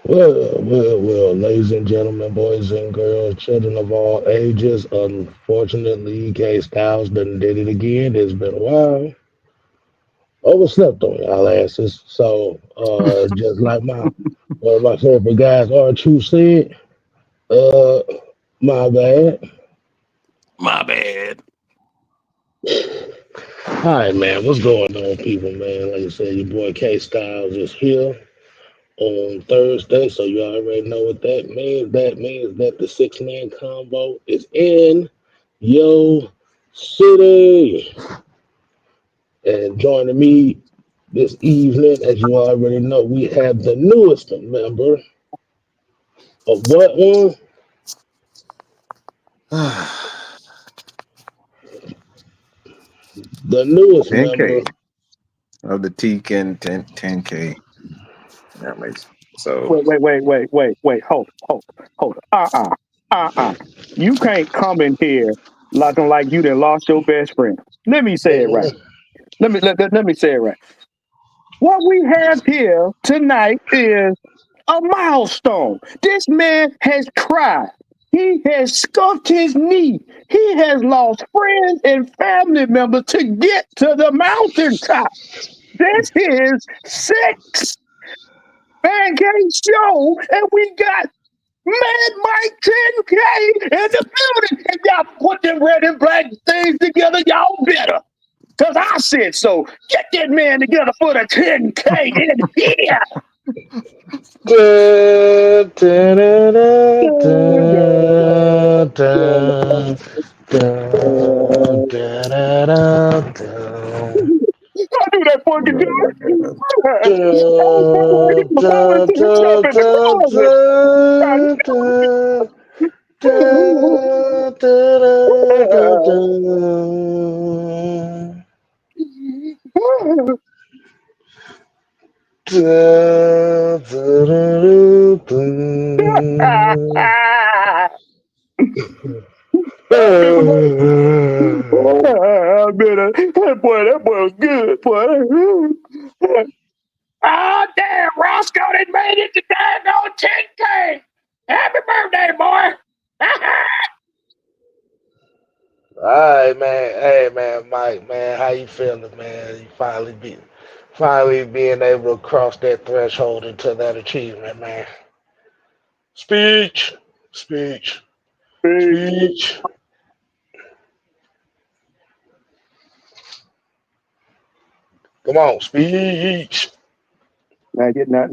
Well, ladies and gentlemen, boys and girls, children of all ages. Unfortunately, K Styles done did it again. It's been a while. Overslept on y'all asses. So, just like one of my favorite guys, R2 said, uh, my bad. My bad. All right, man, what's going on, people, man? Like I said, your boy K Styles is here on Thursday, so you already know what that means. That means that the six-man combo is in Yo City. And joining me this evening, as you already know, we have the newest member of what one? The newest 10K member. of the Tekin 10K. That makes so. Wait. Hold. You can't come in here looking like you done lost your best friend. Let me say it right. Mhm. Let me say it right. What we have here tonight is a milestone. This man has cried. He has scuffed his knee. He has lost friends and family members to get to the mountaintop. This is six man game show, and we got Mad Mike 10K in the building. If y'all put them red and black things together, y'all better. Because I said so. Get that man together for the 10K in here. Da, da, da, da, da, da, da, da, da, da. I knew that fucking dude. Da, Before we da, put him da, up in the da, closet. da, da, da, da, da, da. Da, da, da, da. That boy was good, boy. Oh, damn, Roscoe done made it to daggone 10K. Happy birthday, boy. All right, man. Hey, man, Mike, man, how you feeling, man? Finally being able to cross that threshold into that achievement, man. Speech, speech, speech. Come on, speech. Now,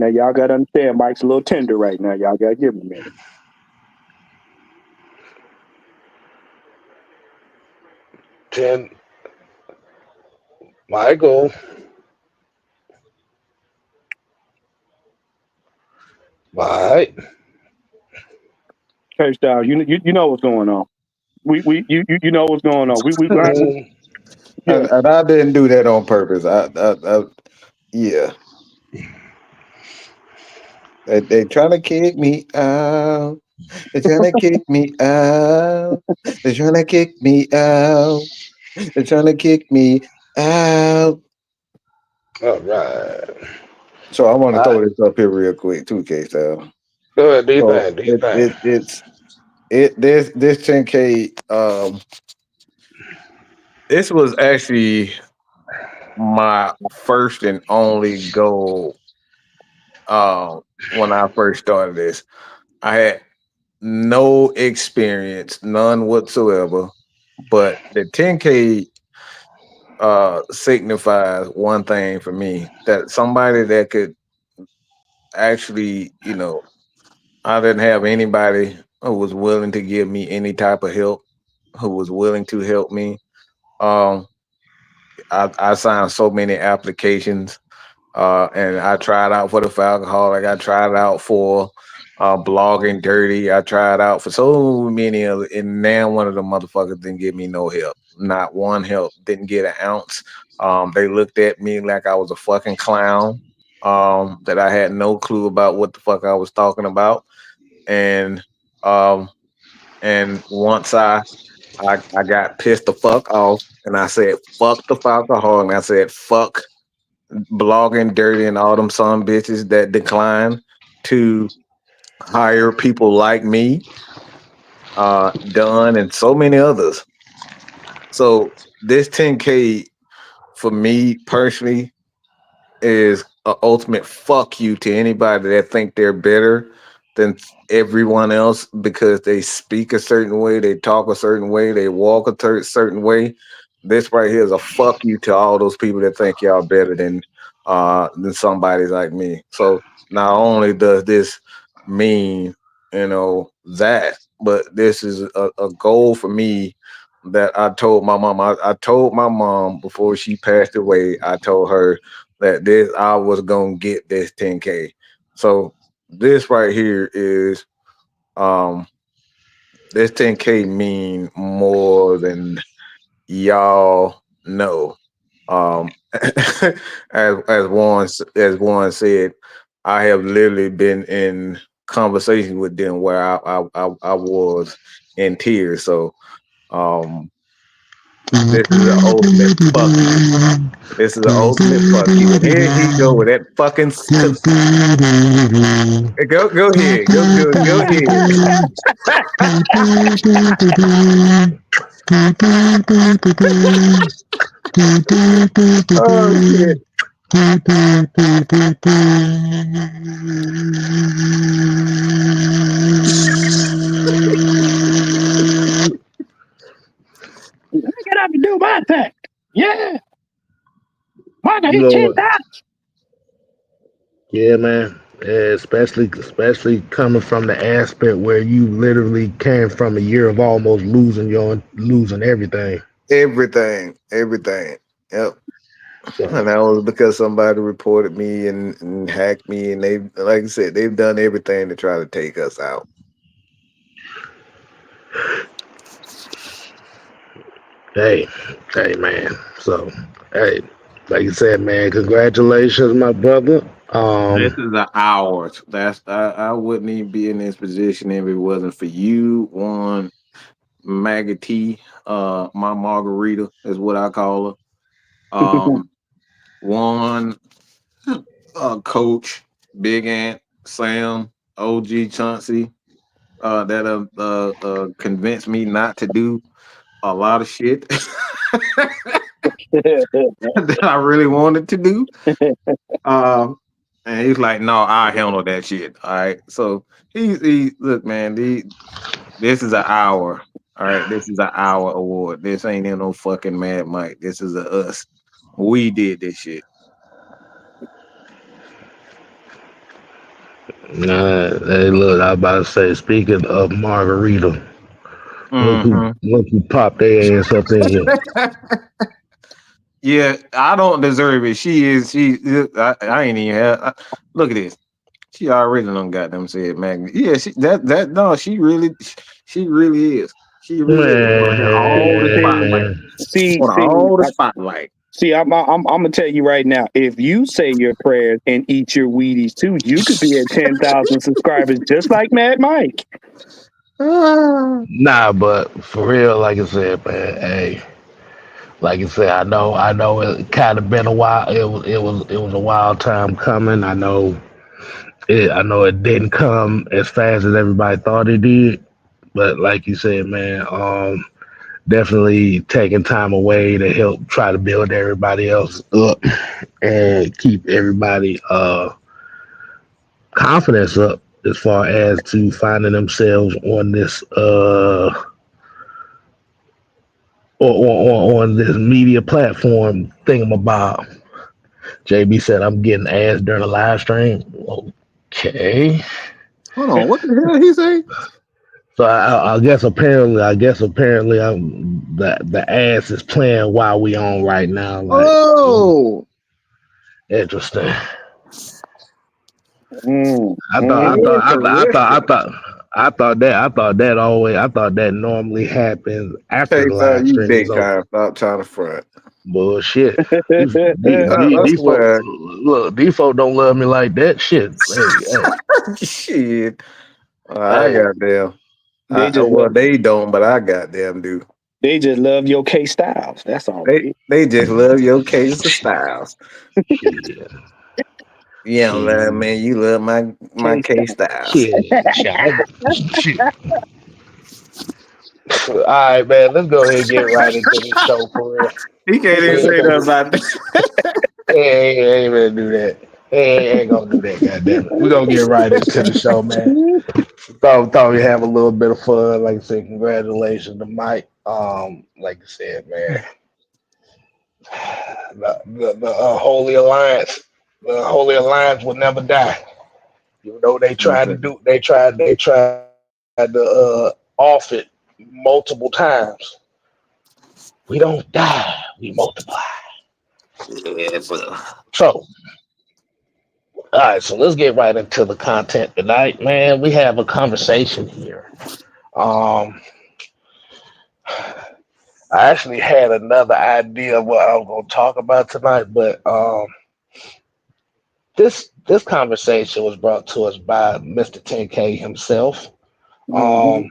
y'all got to understand, Mike's a little tender right now. Y'all got to give him a minute. Ten, Michael. All right. Hey, Styles, you know what's going on. You know what's going on. Mm, Yeah. And I didn't do that on purpose. Yeah. They trying to kick me out. They're trying to kick me out. They're trying to kick me out. They're trying to kick me out. all right. So I want to All right. throw this up here real quick too, K style. Go ahead, do your So thing, do your thing. this 10K this was actually my first and only goal when I first started this. I had no experience, none whatsoever. But the 10K signifies one thing for me, that somebody that could actually, I didn't have anybody who was willing to give me any type of help, who was willing to help me. Um, I signed so many applications, and I tried out for the Falcaholic. I tried out for blogging dirty. I tried out for so many of it, and now one of the motherfuckers didn't give me no help. Not one help. Didn't get an ounce. They looked at me like I was a fucking clown. That I had no clue about what the fuck I was talking about, and um, once I got pissed the fuck off, and I said fuck the alcohol, and I said fuck blogging dirty and all them son bitches that decline to hire people like me, Dunn, and so many others. So this 10K for me personally is an ultimate fuck you to anybody that think they're better than everyone else because they speak a certain way, they talk a certain way, they walk a certain way. This right here is a fuck you to all those people that think y'all better than somebody like me. So not only does this mean, that, but this is a goal for me that I told my mom. I told my mom before she passed away, I told her that this I was gonna get this 10K. So this right here is um this 10K mean more than y'all know. As Warren said, I have literally been in conversation with them where I was in tears. So um this is the ultimate fuck you. This is the ultimate fuck you. And here he go with that fucking go ahead. Go ahead. Oh shit. I get up and do my thing. Yeah. Mine You hit know what? 10,000. Yeah, man. Yeah, especially coming from the aspect where you literally came from a year of almost losing everything. Everything. Yep. And So, that was because somebody reported me and hacked me, and they, like I said, they've done everything to try to take us out. hey, hey, man. So, hey, like you said, man, congratulations, my brother. This is an ours. I wouldn't even be in this position if it wasn't for you, one Maggie T, my margarita is what I call her. One coach, Big Ant, Sam, OG Chauncey, that convinced me not to do a lot of shit that I really wanted to do. Um, and he's like, "No, I handle that shit." All right. So he look, man. This is an hour. All right. This is an hour award. This ain't in no fucking Mad Mike. This is a us. We did this shit. hey, look, I was about to say, speaking of margarita, Hmm. look who popped their ass up in here. Yeah, I don't deserve it. She is. She. I ain't even have. Look at this. She already done got them said magnet. Yeah, that no, she really is. She really is. On all the spotlight. Man, see, On see, all the I, spotlight. see. I'm gonna tell you right now. If you say your prayers and eat your Wheaties too, you could be at 10,000 subscribers, just like Mad Mike. Ah. nah, but for real, like I said, man, hey, like I said, I know it kind of been a while. It was a wild time coming. I know it didn't come as fast as everybody thought it did. But like you said, man, definitely taking time away to help try to build everybody else up and keep everybody confidence up as far as to finding themselves on this on this media platform thingamabob. JB said I'm getting ass during a live stream. Okay. Hold on. What the hell he say? So I guess apparently the ass is playing while we on right now. Like Oh. interesting. Mm, I thought I thought I, th- I thought I Interesting. thought I thought that normally happens after the Chase out live you stream is big over. time. Stop trying to front. Bullshit. I These folks swear. look. These folks don't love me like that. Shit. Shit. I Hey. got them. they just Well, love, they don't, but I got them do. they just love your K Styles. That's all They it they just love your cadence of styles. Shit. Yeah, Shit, man, you love my K Styles. shit, shit. All right, man. Let's go ahead and get right into the show for real. He can't even We ain't say gonna that do. about that. Ain't gonna do that. Ain't gonna do that. Goddamn it. We gonna get right into the show, man. Thought we have a little bit of fun. Like I said, congratulations to Mike. Like I said, man, the Holy Alliance, the Holy Alliance will never die. You know they tried to off it multiple times. We don't die, we multiply. Yeah, but So, all right, so let's get right into the content tonight, man. We have a conversation here. Um, I actually had another idea of what I was going to talk about tonight, but this conversation was brought to us by Mr. 10K himself. Mhm. Um,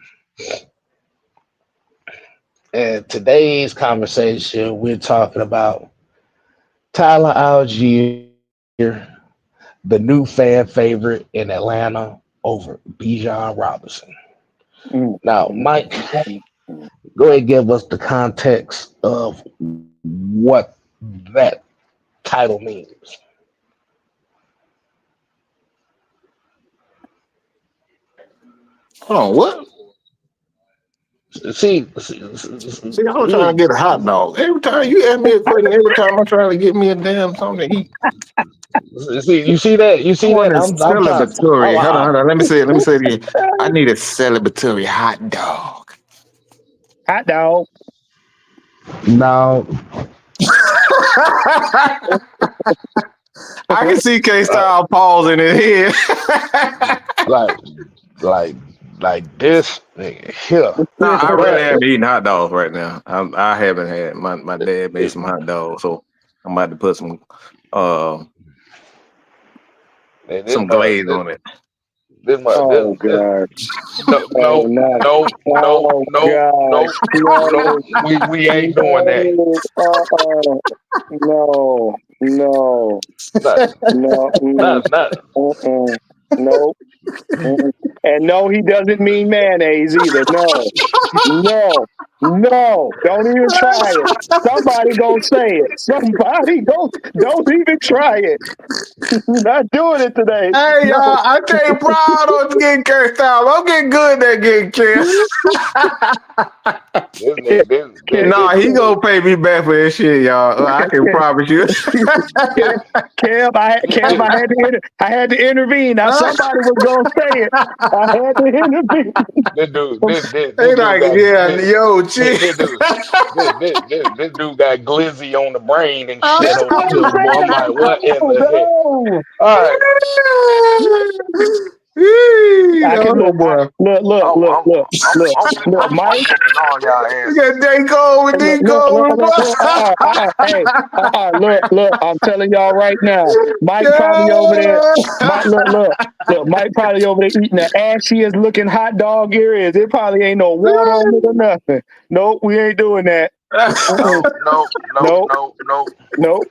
and today's conversation, we're talking about Tyler Algier, the new fan favorite in Atlanta over Bijan Robinson. Mm, Now, mm, Mike, mm, mm. go ahead and give us the context of what that title means. hold on, what? See, I was trying to get a hot dog. Every time you ask me a question, every time I'm trying to get me a damn something to eat. You see that? You I see want that? a I'm trying. celebratory. Hold on, I, hold on. Let me say it. Let me say it again. I need a celebratory hot dog. Hot dog. no, I can see K uh, Style pausing in his head. like, like, like this nigga here. No, I really But am eating hot dogs right now. I haven't had my dad made some hot dogs, so I'm about to put uh and some glaze on it. Oh God. no, Oh no, no. no, no, Oh no, God. no, no. No. We ain't doing that. No. No. No. Nothing, No. nothing. Mm-mm. No. Mm-mm. And no, he doesn't mean mayonnaise either. No. No. No. Don't even try it. Somebody gonna say it. Somebody don't even try it. Not doing it today. Hey No. y'all, I can't proud on getting K Style. I'm getting good at getting K. This nigga, Nah, he gonna pay me back for this shit, y'all. I can promise you. this, Kev, this, I had to intervene. Now somebody was gonna say it. I had to intervene. this They dude like, got yeah, yo, this, chill. this dude, this dude got glizzy on the brain and shit That's over what I'm here, boy. I'm saying. like, what in the heck? No. All right, I can Oh look. boy. Mike. I'm whooping all y'all We asses. got J. Cole with D. Cole. Hey, I'm telling y'all right now, Mike probably over there. Yeah. Mike probably over there eating the ashiest looking hot dog here is. It probably ain't no water on it or nothing. Nope, we ain't doing that. Mm-mm. Nope, nope,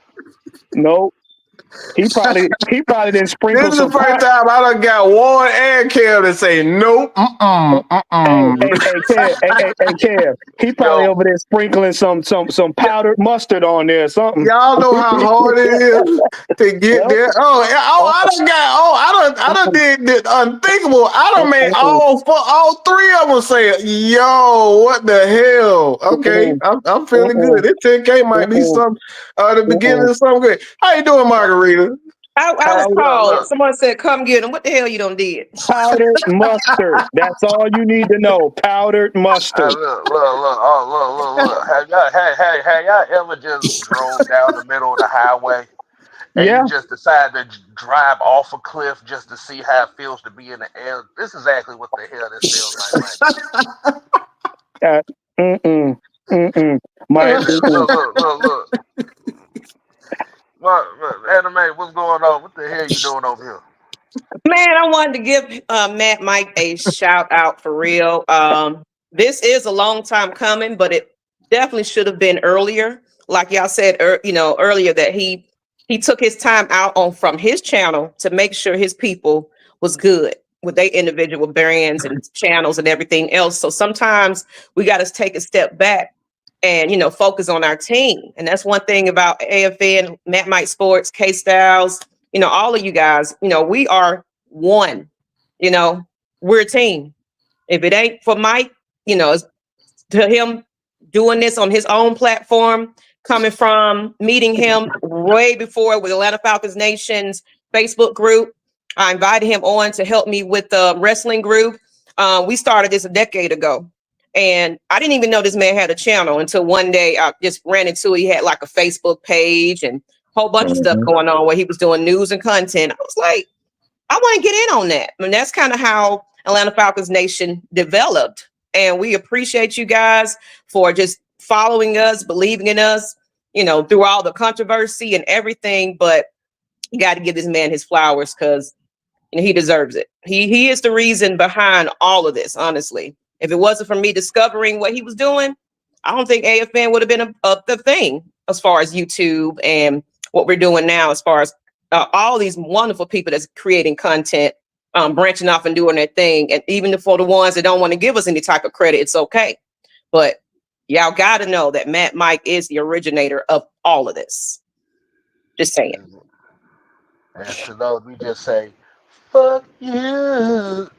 nope. He probably didn't This sprinkle is the some first pot. time I done got Warren and Kel to say nope. Kev. He probably Yo, over there sprinkling some powdered mustard on there or something. Y'all know how hard it is to get Yep. there. I done did the unthinkable. I done made all three of them say, yo, what the hell? Okay, I'm feeling good. This 10K might be some the beginning of something good. How you doing, Margarita? I was Powdered, called. Someone said, "Come get him." What the hell you done did? powdered mustard. That's all you need to know. Powdered mustard. look. Have y'all ever just drove down the middle of the highway and you Yeah. just decide to drive off a cliff just to see how it feels to be in the air? This is exactly what the hell this feels like right now. Uh, mm-mm. Mm-mm. My mm-mm. Look. Anime, what's going on? What the hell you doing over here? Man, I wanted to give Matt Mike a shout out for real. This is a long time coming, but it definitely should have been earlier. Like y'all said, earlier that he he took his time out on from his channel to make sure his people was good with their individual brands and channels and everything else. So sometimes we got to take a step back and, you know, focus on our team. And that's one thing about AFN, Matt Mike Sports, K Styles, you know, all of you guys, you know, we are one, you know, we're a team. If it ain't for Mike, you know, it's to him doing this on his own platform, coming from meeting him way before with Atlanta Falcons Nation's Facebook group. I invited him on to help me with the wrestling group. We started this a decade ago. And I didn't even know this man had a channel until one day I just ran into it. He had like a Facebook page and a whole bunch of stuff going on where he was doing news and content. I was like, I want to get in on that. And that's kind of how Atlanta Falcons Nation developed. And we appreciate you guys for just following us, believing in us, you know, through all the controversy and everything. But you got to give this man his flowers because, you know, he deserves it. He is the reason behind all of this, honestly. If it wasn't for me discovering what he was doing, I don't think AFN would have been the thing as far as YouTube and what we're doing now, as far as all these wonderful people that's creating content, branching off and doing their thing. And even for the ones that don't want to give us any type of credit, it's okay. But y'all got to know that Matt Mike is the originator of all of this. Just saying. And to those, we just say, fuck you.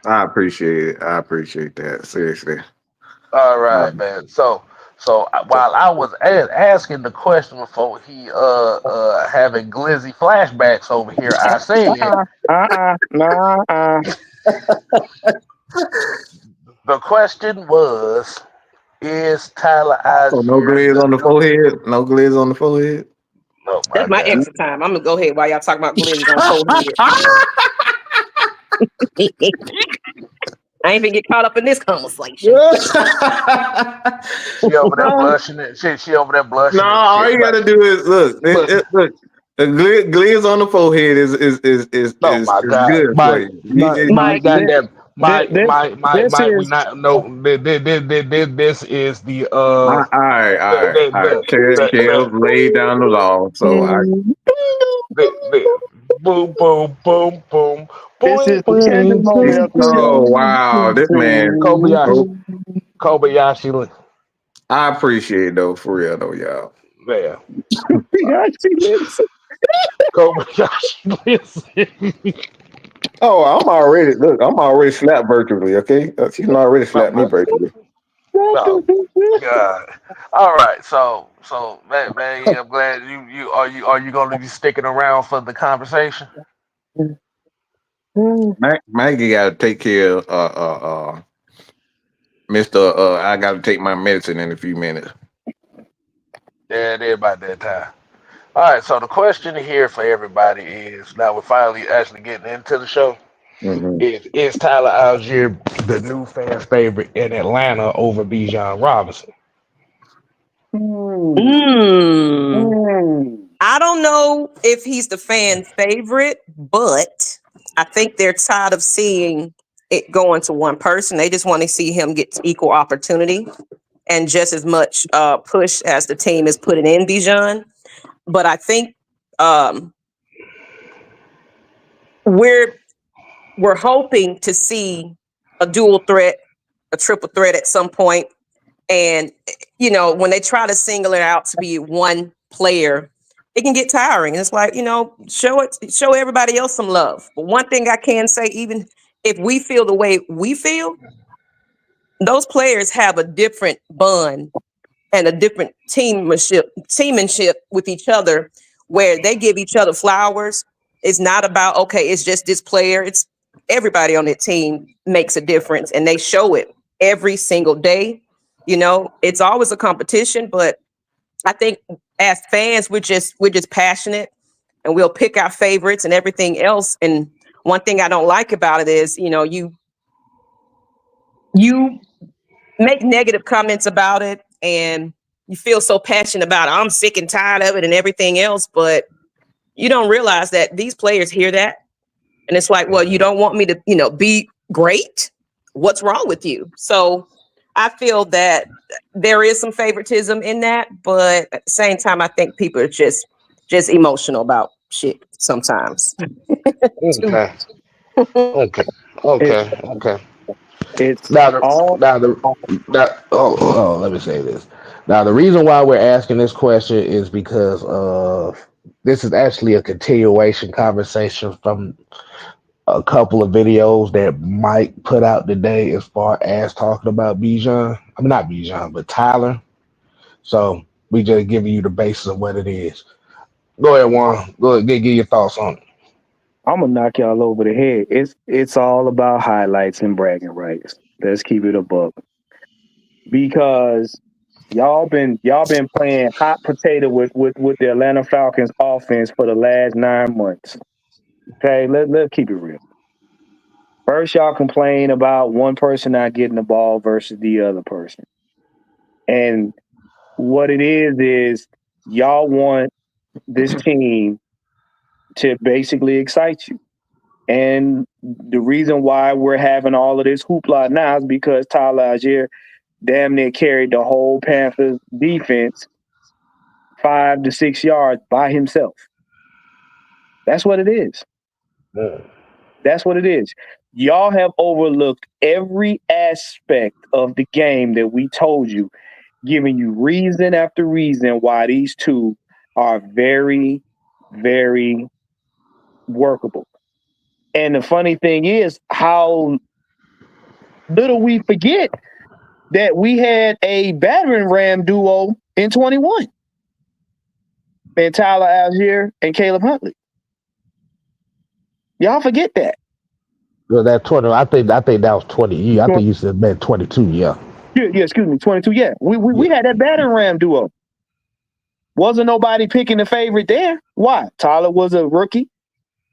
I appreciate it. I appreciate that. Seriously. All right, man. So while I was asking the question before he having glizzy flashbacks over here, I said the question was, is Tyler So no Allgeier glaze the on the new? forehead. No glaze on the forehead. Oh my That's my God. extra time. I'm gonna go ahead while y'all talking about glitters on forehead. I ain't even get caught up in this conversation. She over there blushing it. She over there blushing. No, all you gotta do is look. Look. The glaze on the forehead is Oh my God, good for Mike, you. Mike, goddamn, Mike, this we is not no. This is the All right. Kev laid down the law, so I. boom, boom, boom, boom, this is boing, the boing, testimony boing, of the Oh show. wow, this man. Kobayashi, look, I appreciate it, though, for real though, y'all. yeah, Listen. Kobayashi, listen. Oh, I'm already slapped virtually. Okay, she's already slapped me virtually. Oh God! All right, so man, I'm glad are you going to be sticking around for the conversation? Maggie got to take care of Mister. I got to take my medicine in a few minutes. Yeah, it is about that time. All right, so the question here for everybody is, now we're finally actually getting into the show. Mm-hmm. Is Tyler Allgeier the new fan favorite in Atlanta over Bijan Robinson? I don't know if he's the fan favorite, but I think they're tired of seeing it going to one person. They just want to see him get equal opportunity and just as much push as the team is putting in Bijan. But I think we're hoping to see a dual threat, a triple threat at some point. And, you know, when they try to single it out to be one player, it can get tiring. It's like, you know, show everybody else some love. But one thing I can say, even if we feel the way we feel, those players have a different bond and a different teammanship with each other, where they give each other flowers. It's not about, okay, it's just this player. It's everybody on the team makes a difference, and they show it every single day. You know, it's always a competition, but I think as fans, we're just passionate, and we'll pick our favorites and everything else. And one thing I don't like about it is, you know, you make negative comments about it, and you feel so passionate about it. I'm sick and tired of it and everything else, but you don't realize that these players hear that, and it's like, well, you don't want me to, you know, be great. What's wrong with you? So I feel that there is some favoritism in that, but at the same time, I think people are just emotional about shit sometimes. Okay. Okay. It, Okay. it's Now, all. let me say this. Now, the reason why we're asking this question is because this is actually a continuation conversation from a couple of videos that Mike put out today as far as talking about Bijan. I mean, not Bijan, but Tyler. So we just giving you the basis of what it is. Go ahead, Juan. Go ahead, give your thoughts on it. I'm gonna knock y'all over the head. It's all about highlights and bragging rights. Let's keep it a buck because y'all been playing hot potato with the Atlanta Falcons offense for the last 9 months. Okay, let's keep it real. First, y'all complain about one person not getting the ball versus the other person, and what it is y'all want this team to basically excite you. And the reason why we're having all of this hoopla now is because Tyler Allgeier damn near carried the whole Panthers defense 5 to 6 yards by himself. That's what it is. Yeah. That's what it is. Y'all have overlooked every aspect of the game that we told you, giving you reason after reason why these two are very, very workable. And the funny thing is how little we forget that we had a battering ram duo in 21. And Tyler Allgeier and Caleb Huntley. Y'all forget that. Well, that 20, I think that was 20. I think you said man 22. Yeah. Yeah, excuse me, 22. Yeah, we had that battering ram duo. Wasn't nobody picking the favorite there. Why? Tyler was a rookie,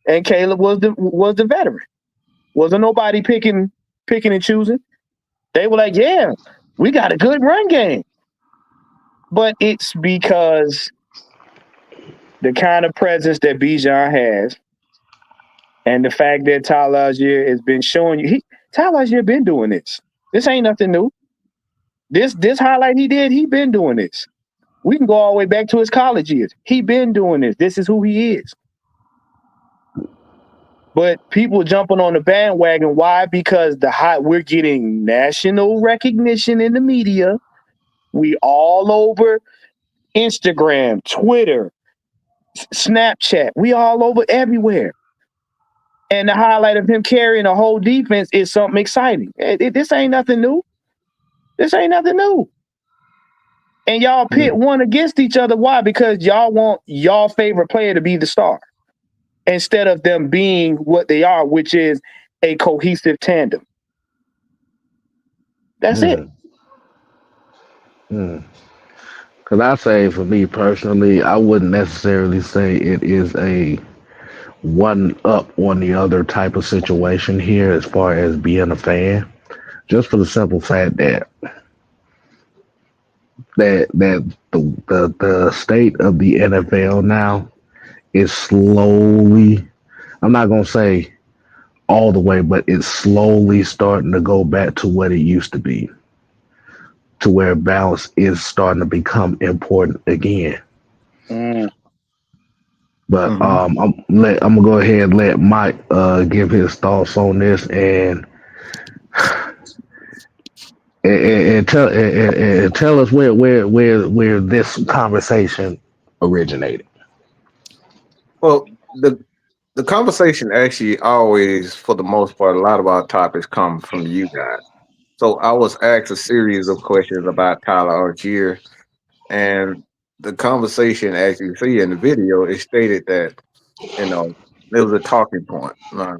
and Caleb was the veteran. Wasn't nobody picking and choosing. They were like, yeah, we got a good run game. But it's because the kind of presence that Bijan has, and the fact that Tyler Allgeier has been showing you, Tyler Allgeier been doing this. This ain't nothing new. This highlight he did, he been doing this. We can go all the way back to his college years. He been doing this. This is who he is. But people jumping on the bandwagon. Why? Because we're getting national recognition in the media. We all over Instagram, Twitter, Snapchat. We all over everywhere. And the highlight of him carrying a whole defense is something exciting. This ain't nothing new. This ain't nothing new. And y'all pit one against each other. Why? Because y'all want y'all favorite player to be the star instead of them being what they are, which is a cohesive tandem. That's it. Because I say, for me personally, I wouldn't necessarily say it is a one up on the other type of situation here as far as being a fan. Just for the simple fact that the state of the NFL now is slowly, I'm not gonna say all the way, but it's slowly starting to go back to what it used to be, to where balance is starting to become important again. But I'm gonna go ahead and let Mike give his thoughts on this and tell us where this conversation originated. Well, the conversation actually always, for the most part, a lot of our topics come from you guys. So I was asked a series of questions about Tyler Algier, and the conversation, as you see in the video, it stated that it was a talking point. Now,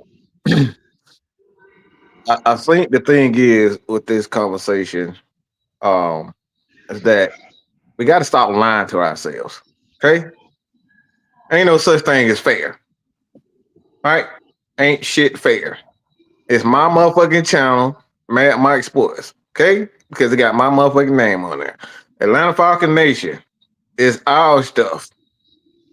I think the thing is with this conversation, um, is that we got to stop lying to ourselves. Okay, ain't no such thing as fair. Right? Ain't shit fair. It's my motherfucking channel, Mad Mike Sports. Okay? Because it got my motherfucking name on there. Atlanta Falcon Nation is our stuff.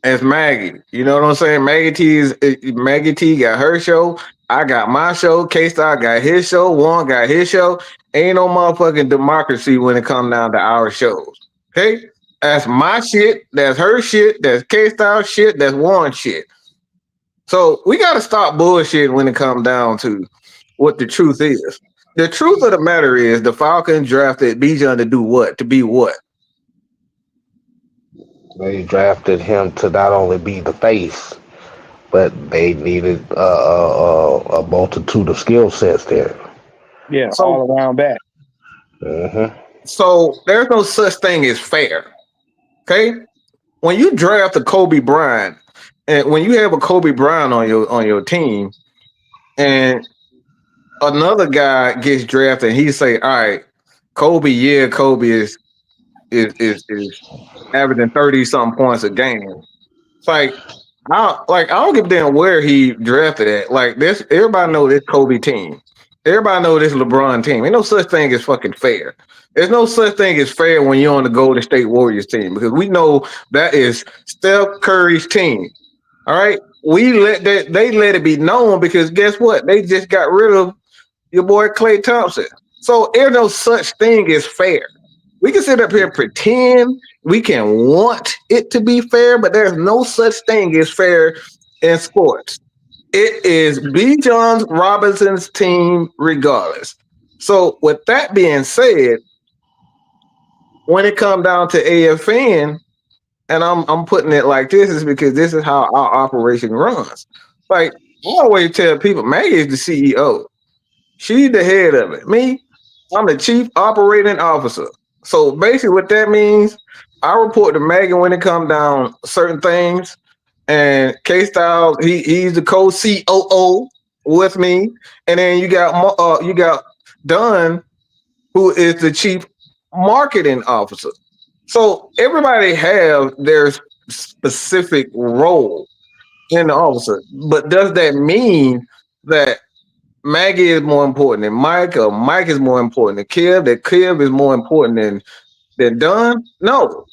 It's Maggie. You know what I'm saying? Maggie T got her show. I got my show. K-Star got his show. Warren got his show. Ain't no motherfucking democracy when it comes down to our shows. Okay? That's my shit. That's her shit. That's K-Style shit. That's Warren shit. So we got to stop bullshit when it comes down to what the truth is. The truth of the matter is the Falcons drafted Bijan to do what? To be what? They drafted him to not only be the face, but they needed a multitude of skill sets there. Yeah, So, all around back. Mm-hmm. so there's no such thing as fair. Okay? When you draft a Kobe Bryant, and when you have a Kobe Bryant on your team, and another guy gets drafted, and he say, "All right, Kobe, yeah, Kobe is averaging 30 something points a game." It's like I don't give a damn where he drafted at. Like this, everybody know this Kobe team. Everybody know this LeBron team. Ain't no such thing as fucking fair. There's no such thing as fair when you're on the Golden State Warriors team because we know that is Steph Curry's team. All right, they let it be known because guess what? They just got rid of your boy Klay Thompson. So there's no such thing as fair. We can sit up here and pretend we can want it to be fair, but there's no such thing as fair in sports. It is Bijan Robinson's team regardless. So with that being said, when it comes down to AFN, and I'm putting it like this is because this is how our operation runs. Like I always tell people, Maggie is the CEO. She's the head of it. Me, I'm the chief operating officer. So basically what that means, I report to Megan when it comes down certain things. And K-Style, he's the co-COO with me. And then you got Dunn, who is the chief marketing officer. So everybody have their specific role in the officer. But does that mean that Maggie is more important than Mike, or Mike is more important than Kev, that Kev is more important than Dunn? No.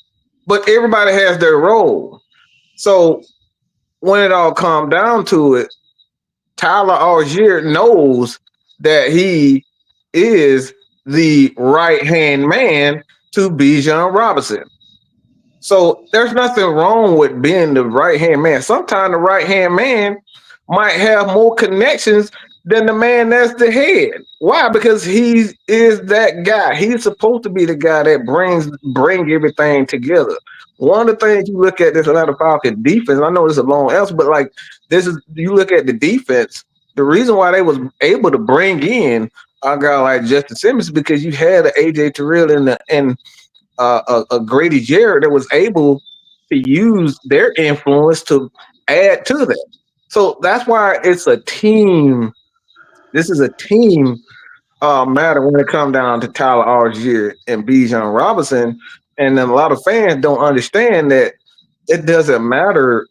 But everybody has their role. So when it all comes down to it, Tyler Allgeier knows that he is the right-hand man to Bijan Robinson. So there's nothing wrong with being the right-hand man. Sometimes the right-hand man might have more connections than the man that's the head. Why? Because he is that guy. He's supposed to be the guy that bring everything together. One of the things you look at this Atlanta Falcons defense, I know it's a long answer, but like this is you look at the defense, the reason why they was able to bring in a guy like Justin Simmons is because you had an AJ Terrell and a Grady Jarrett that was able to use their influence to add to that. So that's why it's a team. This is a team matter when it comes down to Tyler Allgeier and Bijan Robinson. And then a lot of fans don't understand that it doesn't matter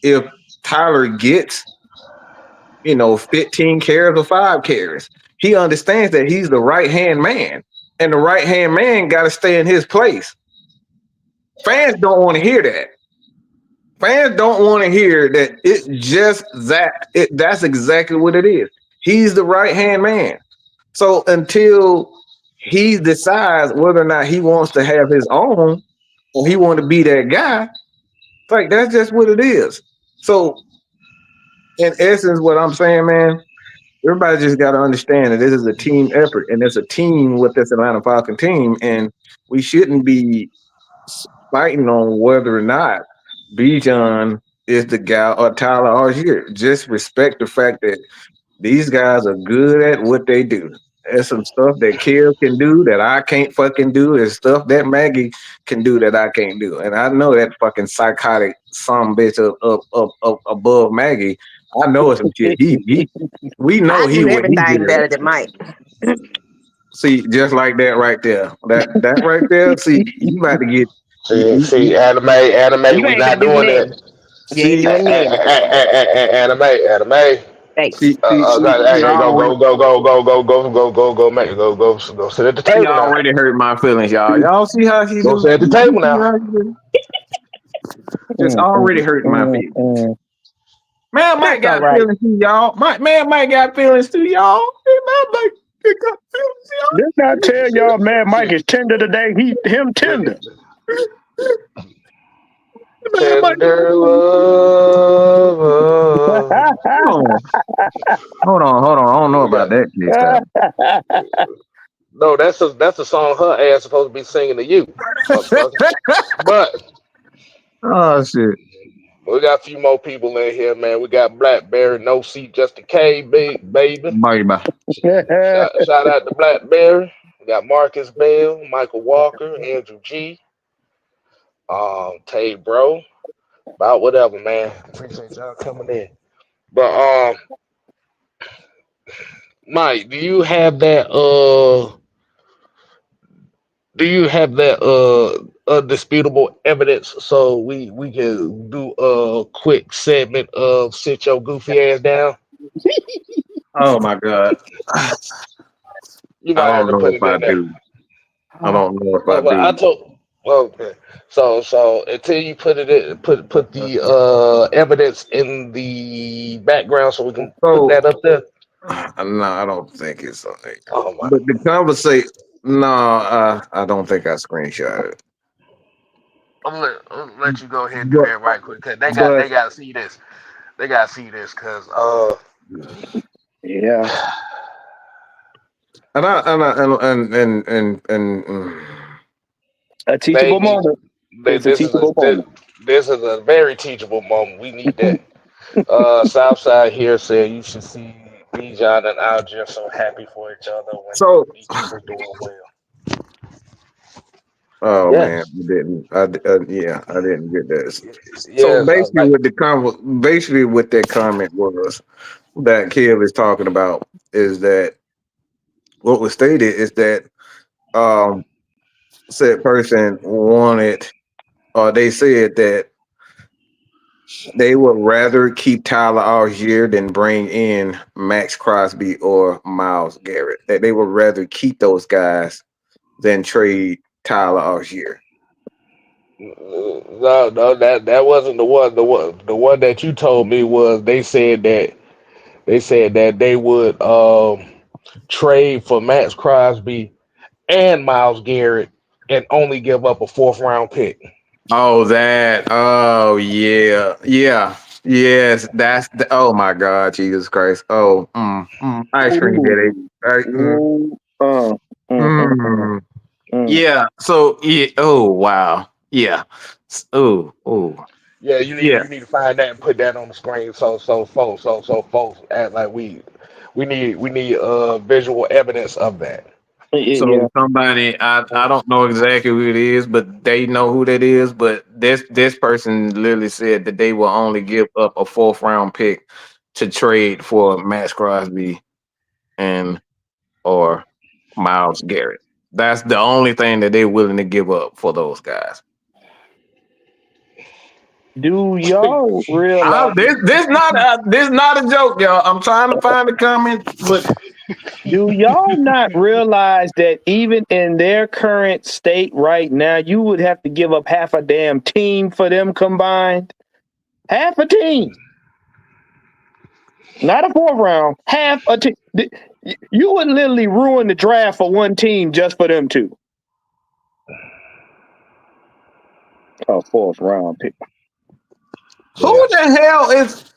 if Tyler gets, 15 carries or 5 carries. He understands that he's the right-hand man. And the right-hand man got to stay in his place. Fans don't want to hear that. Fans don't want to hear that it's just that. That's exactly what it is. He's the right-hand man. So until he decides whether or not he wants to have his own or he want to be that guy, like that's just what it is. So in essence, what I'm saying, man, everybody just got to understand that this is a team effort and it's a team with this Atlanta Falcon team, and we shouldn't be fighting on whether or not Bijan is the guy or Tyler Allgeier. Just respect the fact that these guys are good at what they do. There's some stuff that Kill can do that I can't fucking do. There's stuff that Maggie can do that I can't do. And I know that fucking psychotic some bitch up above Maggie. I know some shit. We know I he do would he everything did. better than Mike. See, just like that right there. That right there. See, you about to get. See, anime, You we ain't not gonna do doing nothing. that. You ain't See, doing nothing. Anime. Hey, Hey, y'all already, go sit at the she table now. already hurt my feelings, y'all. Y'all see how she Go do? sit at the table See now. how she do? Just already hurting my feelings. Man, Mike that's all got right. feelings too, y'all. Man, Mike got feelings too, y'all. Didn't I tell y'all, man, Mike is tender today? Him tender. Tender love. Hold on. I don't know about that, K-Style. No, that's a song her ass supposed to be singing to you, motherfucker. But Oh shit. we got a few more people in here, man. We got Blackberry, No Seat, Just a K, baby. Bye. Shout out to Blackberry. We got Marcus Bell, Michael Walker, Andrew G, Tay Bro. About whatever, man. Appreciate y'all coming in. But Mike, do you have that undisputable evidence so we can do a quick segment of sit your goofy ass down? Oh my god. You I might have don't to know put if it I in there. do. I don't know if I Well, I do. told. Well, okay. So until you put it in, put the evidence in the background so we can put So that up there. no, I don't think it's on there. Oh my. But the conversation, no, I don't think I screenshot it. I'm let you go ahead and do But that right quick. Cause but they got to see this. They got to see this because Yeah, and a they teachable need moment. they, It's a this is a teachable this, moment. this is a very teachable moment. We need that. Southside here said you should see Bijan and Algeier so happy for each other when so each other doing well. oh man, Yes, I didn't. Yeah, I didn't get that. So yes. basically, Like basically what that comment was that Kev is talking about is that what was stated is that um said person wanted or they said that they would rather keep Tyler Algier than bring in Max Crosby or Miles Garrett. That they would rather keep those guys than trade Tyler Algier. no, that wasn't the one. The one that you told me was they said that they would trade for Max Crosby and Miles Garrett and only give up a fourth round pick. Oh, that. Oh, yes. That's the. Oh my God, Jesus Christ. Oh, ice cream headache. Ooh, Right, ooh, mm. mm. Yeah. So yeah. Oh wow. Yeah. Oh. Yeah, Yeah. you need to find that and put that on the screen so folks act like we need visual evidence of that. Yeah, So somebody I don't know exactly who it is, but they know who that is. But this person literally said that they will only give up a fourth round pick to trade for Max Crosby and or Miles Garrett. That's the only thing that they're willing to give up for those guys. do y'all realize? This not a joke, y'all. I'm trying to find the comment, but Do y'all not realize that even in their current state right now, you would have to give up half a damn team for them combined? Half a team, not a fourth round. Half a team. You would literally ruin the draft for one team just for them two. A fourth round pick. who Yeah. the hell is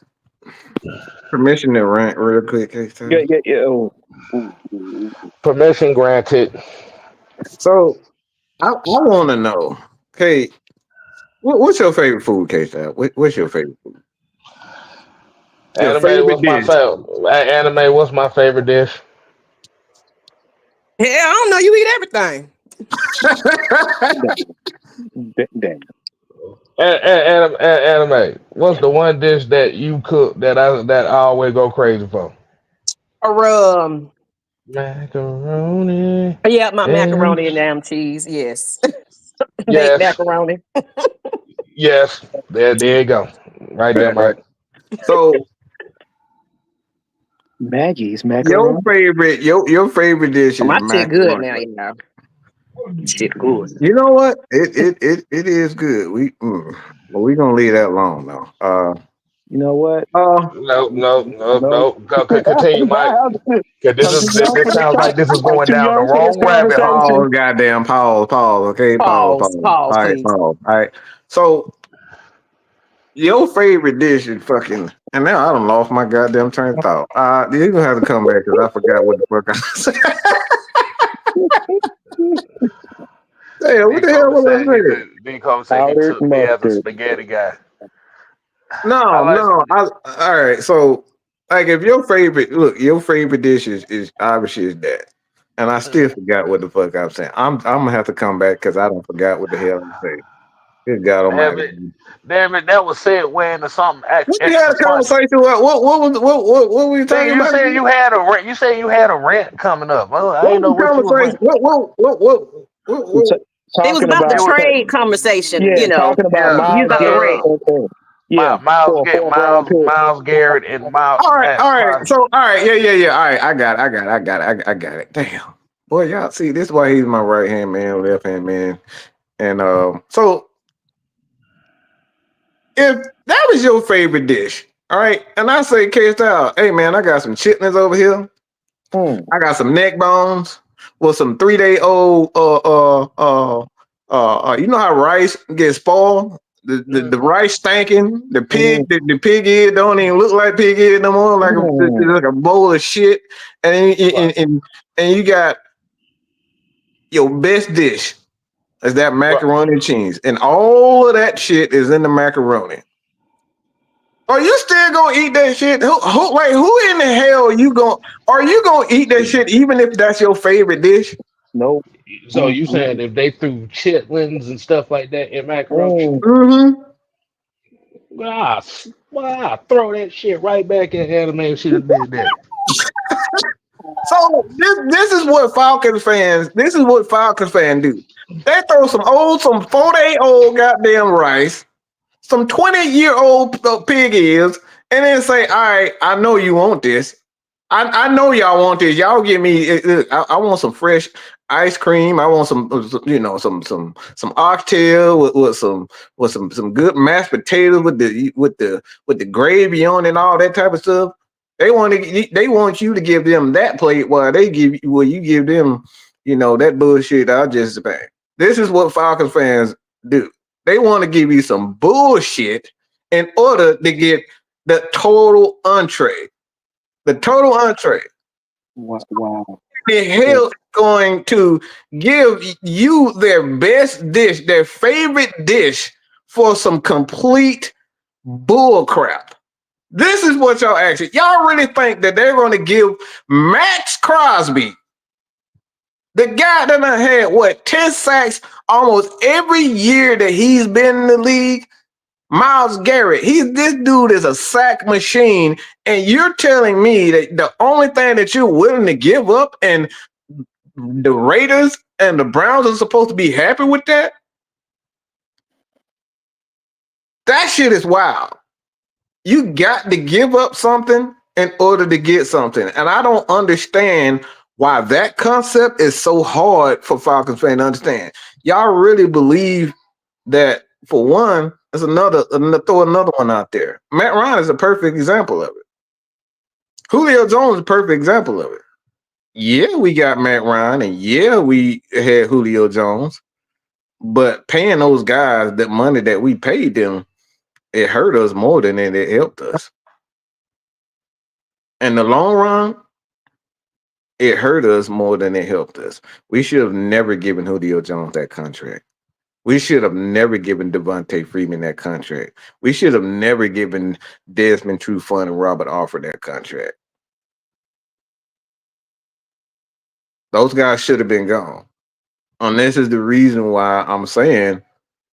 permission to rant real quick? Yeah. Oh. Ooh. Permission granted. So I want to know, okay, what's your favorite food, K Style? What's your favorite food? Your Anime, favorite what's my dish? favorite? Anime, what's my favorite dish? Yeah, I don't know. You eat everything. Damn. Anime, what's the one dish that you cook that I always go crazy for? Or Macaroni yeah, my and macaroni and damn cheese. Yes, baked yes, macaroni. yes. There you go. Right there, Right. Mike. So Maggie's your macaroni. favorite your favorite dish is My shit good macaroni. now, you know. Shit good. You know what? It is good. But we gonna leave that alone though. You know what? No, no, no, No. no. Continue, Mike. Miles, Because I'm too young this for this. sounds like this is I'm going too down the young for this wrong rabbit hole. conversation. Pause, goddamn, pause. Okay, pause, Pause, pause. pause, All right, please. pause. All right. So your favorite dish is fucking, and now I don't lost my goddamn train of thought. You're gonna have to come back because I forgot what the fuck I said. Damn, what the hell was I saying? Nico said he Powdered took me as a mustard. spaghetti guy. I No, like no. All right. So, like, if your favorite dish is obviously is that, and I still forgot what the fuck I'm saying. I'm gonna have to come back because I don't forgot what the hell I'm saying. Good God damn Almighty. it, damn it. That was said way into something We had extra a funny. conversation. What were you Nigga, talking about? you said you had a rent coming up. Well, I What ain't know was the what you was conversation? rent. T- It was talking about the You about, was trade conversation. yeah, talking about yeah You Miles got the Garrett the rent. yeah, Miles for a get fourth round pick. Miles Garrett and Miles All right, Matt all right. Crosby. So, all right, yeah. All right, I got it. Damn, boy, y'all see, this is why he's my right hand man, left hand man, and so if that was your favorite dish, all right, and I say, K Style, hey man, I got some chitlins over here. Mm, I got some neck bones with some 3 day old you know how rice gets spoiled? The Mm-hmm. rice stinking, mm, the pig ear don't even look like pig ear no more, it's mm. like a bowl of shit. And Right, and you got your best dish is that right. macaroni and cheese. And all of that shit is in the macaroni. Are you still gonna eat that shit? Who in the hell are you gonna eat that shit even if that's your favorite dish? Nope. So Mm, you saying mm, if they threw chitlins and stuff like that in macaroni? mm. Mm-hmm. I throw that shit right back at anime if she'd have did that. So this is what Falcons fans do. They throw some 4 day old goddamn rice, some 20-year-old pig ears, and then say, all right, I know you want this. I know y'all want this. Y'all give me. I want some fresh ice cream. I want some oxtail with some good mashed potatoes with the gravy on it and all that type of stuff. They want you to give them that plate while you give them that bullshit I just about. This is what Falcons fans do. They want to give you some bullshit in order to get the total entree. The total entree. Wow. The hell is going to give you their best dish, their favorite dish for some complete bull crap? This is what y'all actually. Y'all really think that they're going to give Max Crosby, the guy that done had 10 sacks almost every year that he's been in the league? Miles Garrett, this dude is a sack machine, and you're telling me that the only thing that you're willing to give up, and the Raiders and the Browns are supposed to be happy with that? That shit is wild. You got to give up something in order to get something, and I don't understand why that concept is so hard for Falcons fans to understand. Y'all really believe that, for one, there's throw another one out there. Matt Ryan is a perfect example of it. Julio Jones is a perfect example of it. Yeah, we got Matt Ryan, and yeah, we had Julio Jones, but paying those guys that money that we paid them, it hurt us more than it helped us. In the long run, it hurt us more than it helped us. We should have never given Julio Jones that contract. We should have never given Devontae Freeman that contract. We should have never given Desmond Trufant and Robert Alford that contract. Those guys should have been gone. And this is the reason why I'm saying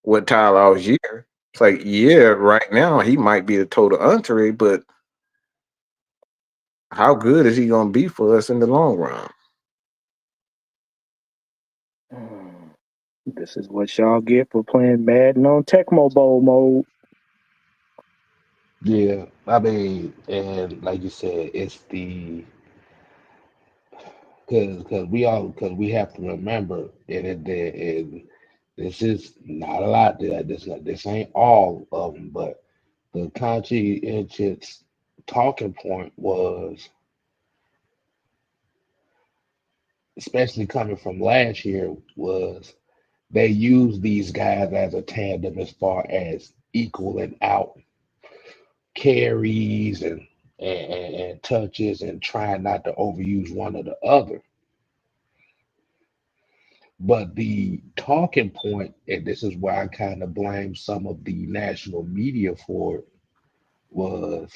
with Tyler Allgeier. It's like, yeah, right now he might be the total entree, but how good is he going to be for us in the long run? Mm. This is what y'all get for playing Madden on Tecmo Bowl mode. Yeah, I mean, and like you said, it's the because we have to remember and this is not a lot. This ain't all of them, but the conscientious talking point was, especially coming from last year, was they used these guys as a tandem as far as equaling out carries and touches and trying not to overuse one or the other. But the talking point, and this is why I kind of blame some of the national media for it, was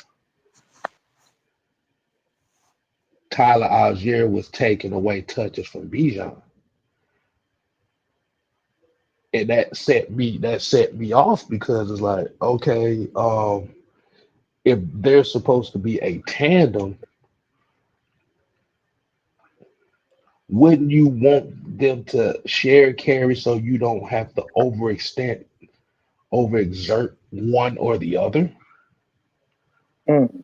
Tyler Algier was taking away touches from Bijan. And that set me off because it's like, okay, if they're supposed to be a tandem, wouldn't you want them to share carry so you don't have to overexert one or the other? Mm,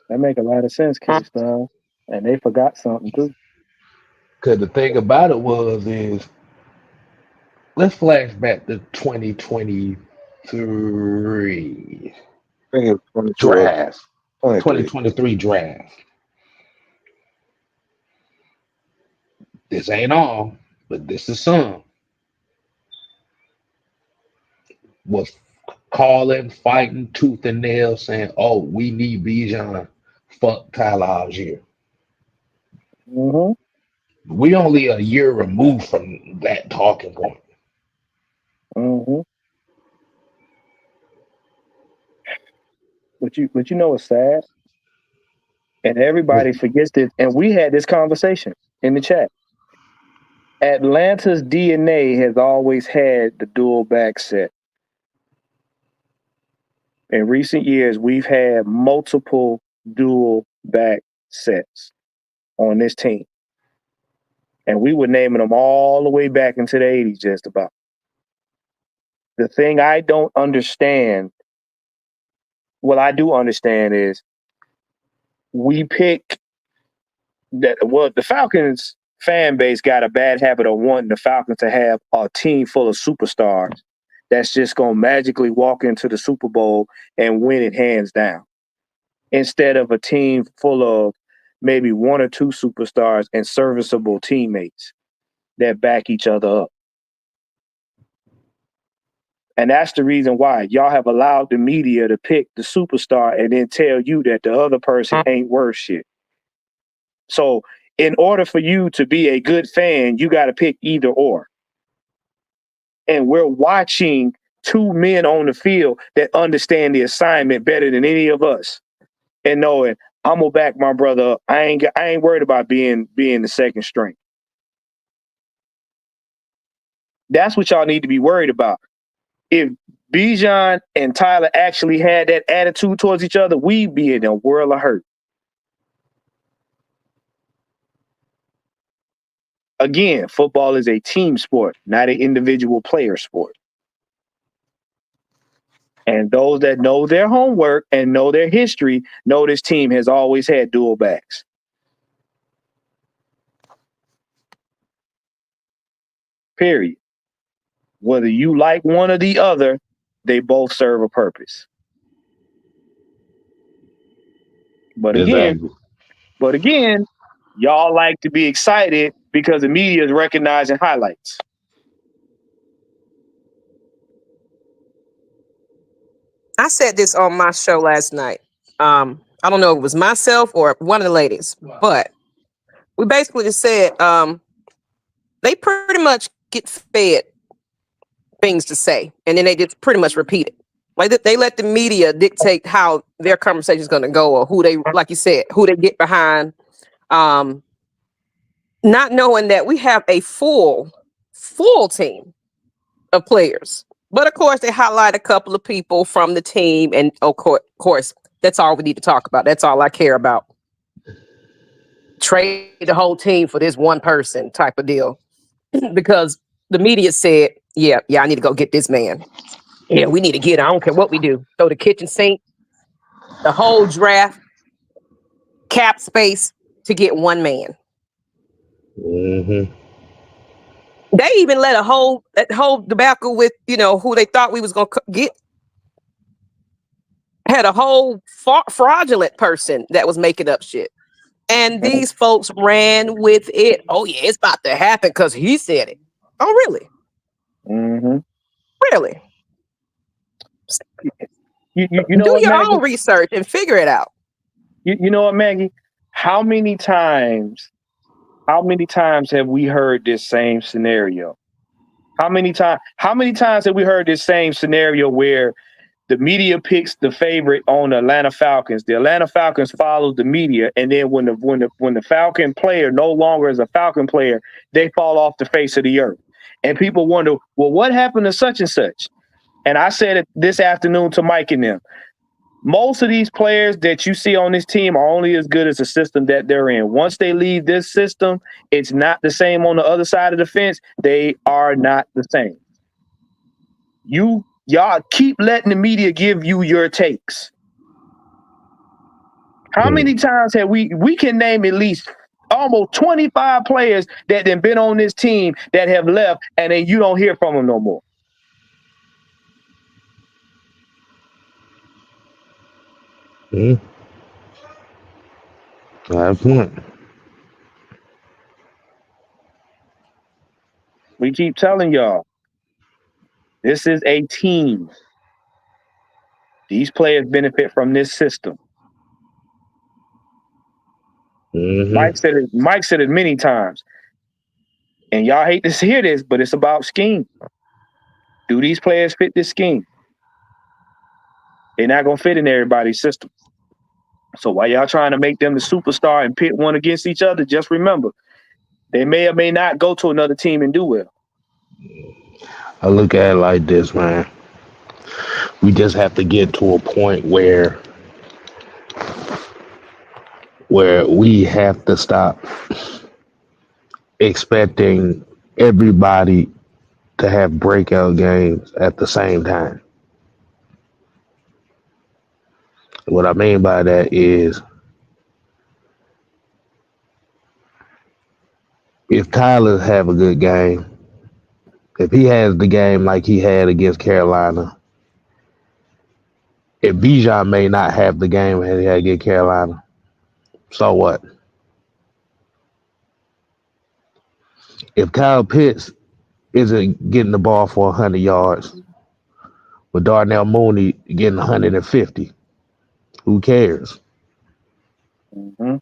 that make a lot of sense, K Style. And they forgot something too. Because the thing about it was is let's flash back to 2023 I think it was 22 or draft, 23. 2023 draft. This ain't all, but this is some. Was calling, fighting tooth and nail, saying, "Oh, we need Bijan. Fuck Tyler Algier." Hmm. We only a year removed from that talking point. Hmm. But you know what's sad? And everybody forgets this. And we had this conversation in the chat. Atlanta's DNA has always had the dual back set. In recent years, we've had multiple dual back sets on this team. And we were naming them all the way back into the 80s, just about. The thing I don't understand, well, I do understand is we pick that, well, the Falcons fan base got a bad habit of wanting the Falcons to have a team full of superstars that's just going to magically walk into the Super Bowl and win it hands down, instead of a team full of maybe one or two superstars and serviceable teammates that back each other up. And that's the reason why y'all have allowed the media to pick the superstar and then tell you that the other person ain't worth shit. So in order for you to be a good fan, you got to pick either or. And we're watching two men on the field that understand the assignment better than any of us, and knowing I'm gonna back my brother up. I ain't worried about being the second string. That's what y'all need to be worried about. If Bijan and Tyler actually had that attitude towards each other, we'd be in a world of hurt. Again, football is a team sport, not an individual player sport. And those that know their homework and know their history know this team has always had dual backs. Period. Whether you like one or the other, they both serve a purpose. But again, Exactly. y'all like to be excited because the media is recognizing highlights. I said this on my show last night. I don't know if it was myself or one of the ladies, but we basically just said they pretty much get fed things to say, and then they just pretty much repeat it. Like they let the media dictate how their conversation is going to go, or who they, like you said, who they get behind. Not knowing that we have a full team of players. But of course, they highlight a couple of people from the team, and of course, that's all we need to talk about. That's all I care about. Trade the whole team for this one person type of deal, because the media said, "Yeah, I need to go get this man. Yeah, we need to get. I don't care what we do. Throw the kitchen sink, the whole draft, cap space to get one man." Hmm. They even let that whole debacle with who they thought we was gonna get. had a whole fraudulent person that was making up shit. And these folks ran with it. Oh, yeah, it's about to happen because he said it. Oh, really? Mm-hmm. Really? You know Do what, your Maggie? own research and figure it out. You know what, Maggie? How many times have we heard this same scenario? How many times have we heard this same scenario where the media picks the favorite on the Atlanta Falcons? The Atlanta Falcons follow the media, and then when the Falcon player no longer is a Falcon player, they fall off the face of the earth. And people wonder, well, what happened to such and such? And I said it this afternoon to Mike and them. Most of these players that you see on this team are only as good as the system that they're in. Once they leave this system, it's not the same on the other side of the fence. They are not the same. Y'all keep letting the media give you your takes. How many times have we can name at least almost 25 players that have been on this team that have left, and then you don't hear from them no more. Good point. We keep telling y'all, this is a team. These players benefit from this system. Mike said it many times. And y'all hate to hear this, but it's about scheme. Do these players fit this scheme? They're not going to fit in everybody's system. So while y'all trying to make them the superstar and pit one against each other, just remember, they may or may not go to another team and do well. I look at it like this, man. We just have to get to a point where we have to stop expecting everybody to have breakout games at the same time. What I mean by that is, if Tyler have a good game, if he has the game like he had against Carolina, if Bijan may not have the game that he had against Carolina, so what? If Kyle Pitts isn't getting the ball for 100 yards, with Darnell Mooney getting 150, who cares? Mm-hmm.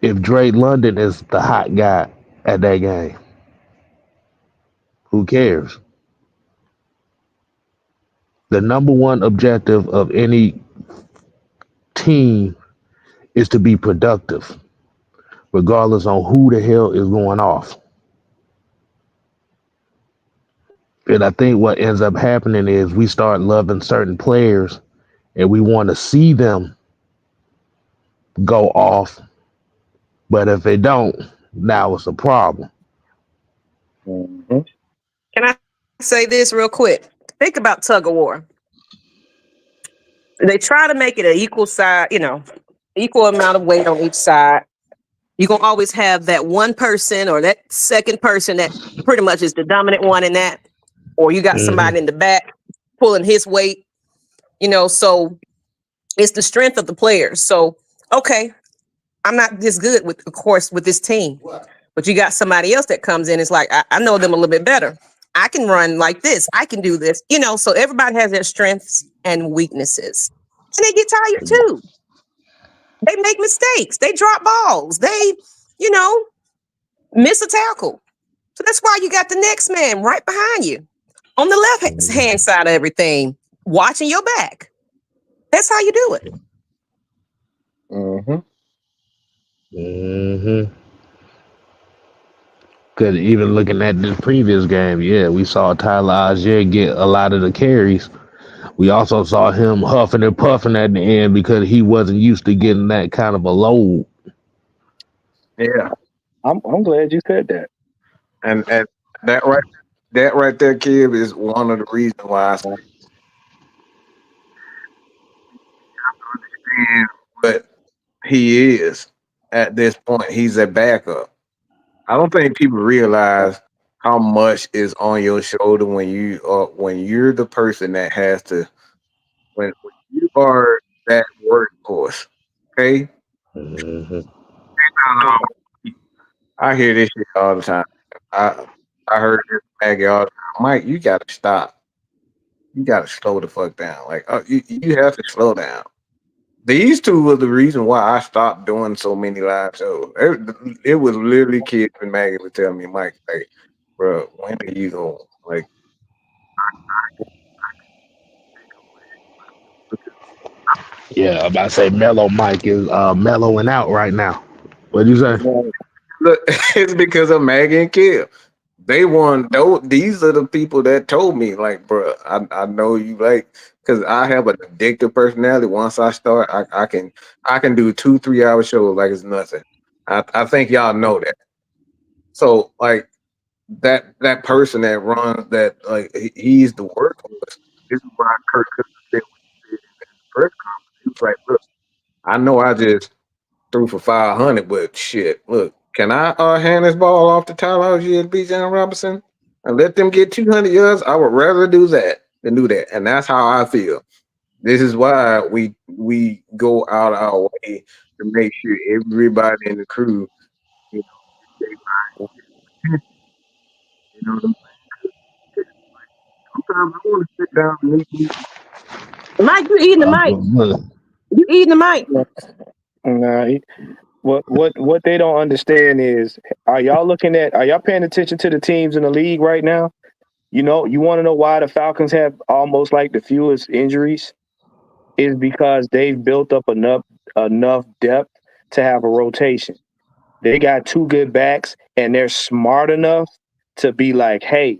If Drake London is the hot guy at that game, who cares? The number one objective of any team is to be productive, regardless on who the hell is going off. And I think what ends up happening is we start loving certain players and we want to see them go off. But if they don't, now it's a problem. Mm-hmm. Can I say this real quick? Think about tug of war. They try to make it an equal side, equal amount of weight on each side. You're going to always have that one person or that second person that pretty much is the dominant one in that. Or you got somebody in the back pulling his weight, so it's the strength of the players. So, okay, I'm not this good with this team, but you got somebody else that comes in. It's like, I know them a little bit better. I can run like this. I can do this, so everybody has their strengths and weaknesses, and they get tired too. They make mistakes. They drop balls. They, miss a tackle. So that's why you got the next man right behind you on the left hand side of everything, watching your back. That's how you do it. Because even looking at the previous game, we saw Tyler Allgeier get a lot of the carries. We also saw him huffing and puffing at the end because he wasn't used to getting that kind of a load. Yeah, I'm glad you said that. and that right there, kid, is one of the reasons why I say what he is at this point. He's a backup. I don't think people realize how much is on your shoulder when you're the person that has to when you are that workhorse, okay? Mm-hmm. I hear this shit all the time. I I heard this Maggie all the time. Mike, you gotta stop. You gotta slow the fuck down. Like you have to slow down. These two were the reason why I stopped doing so many live shows. It was literally kids and Maggie would tell me, Mike, like, bro, when are you going? Like, Yeah, I'm about to say Mellow Mike is mellowing out right now. What'd you say? Right. look, it's because of Maggie and Kill. They won. These are the people that told me, like, bro, I know you like, because I have an addictive personality. Once I start, I can do 2 3 hour shows like it's nothing. I think y'all know that. So like that person that runs that like he's the workhorse. This is why Kirk Cousins said what he said in the press conference. He was like, look, I know I just threw for 500, but shit, look, can I hand this ball off to Tyler Allgeier and Bijan Robinson and let them get 200 yards? I would rather do that than do that, and that's how I feel. This is why we go out our way to make sure everybody in the crew, you know, get their attention. You know what I'm saying? Sometimes I want to sit down and eat. Mike, you eating the mic. Look, You eating the mic. Nah, what they don't understand is, are y'all paying attention to the teams in the league right now? You know, you want to know why the Falcons have almost like the fewest injuries is because they've built up enough depth to have a rotation. They got two good backs, and they're smart enough to be like, hey,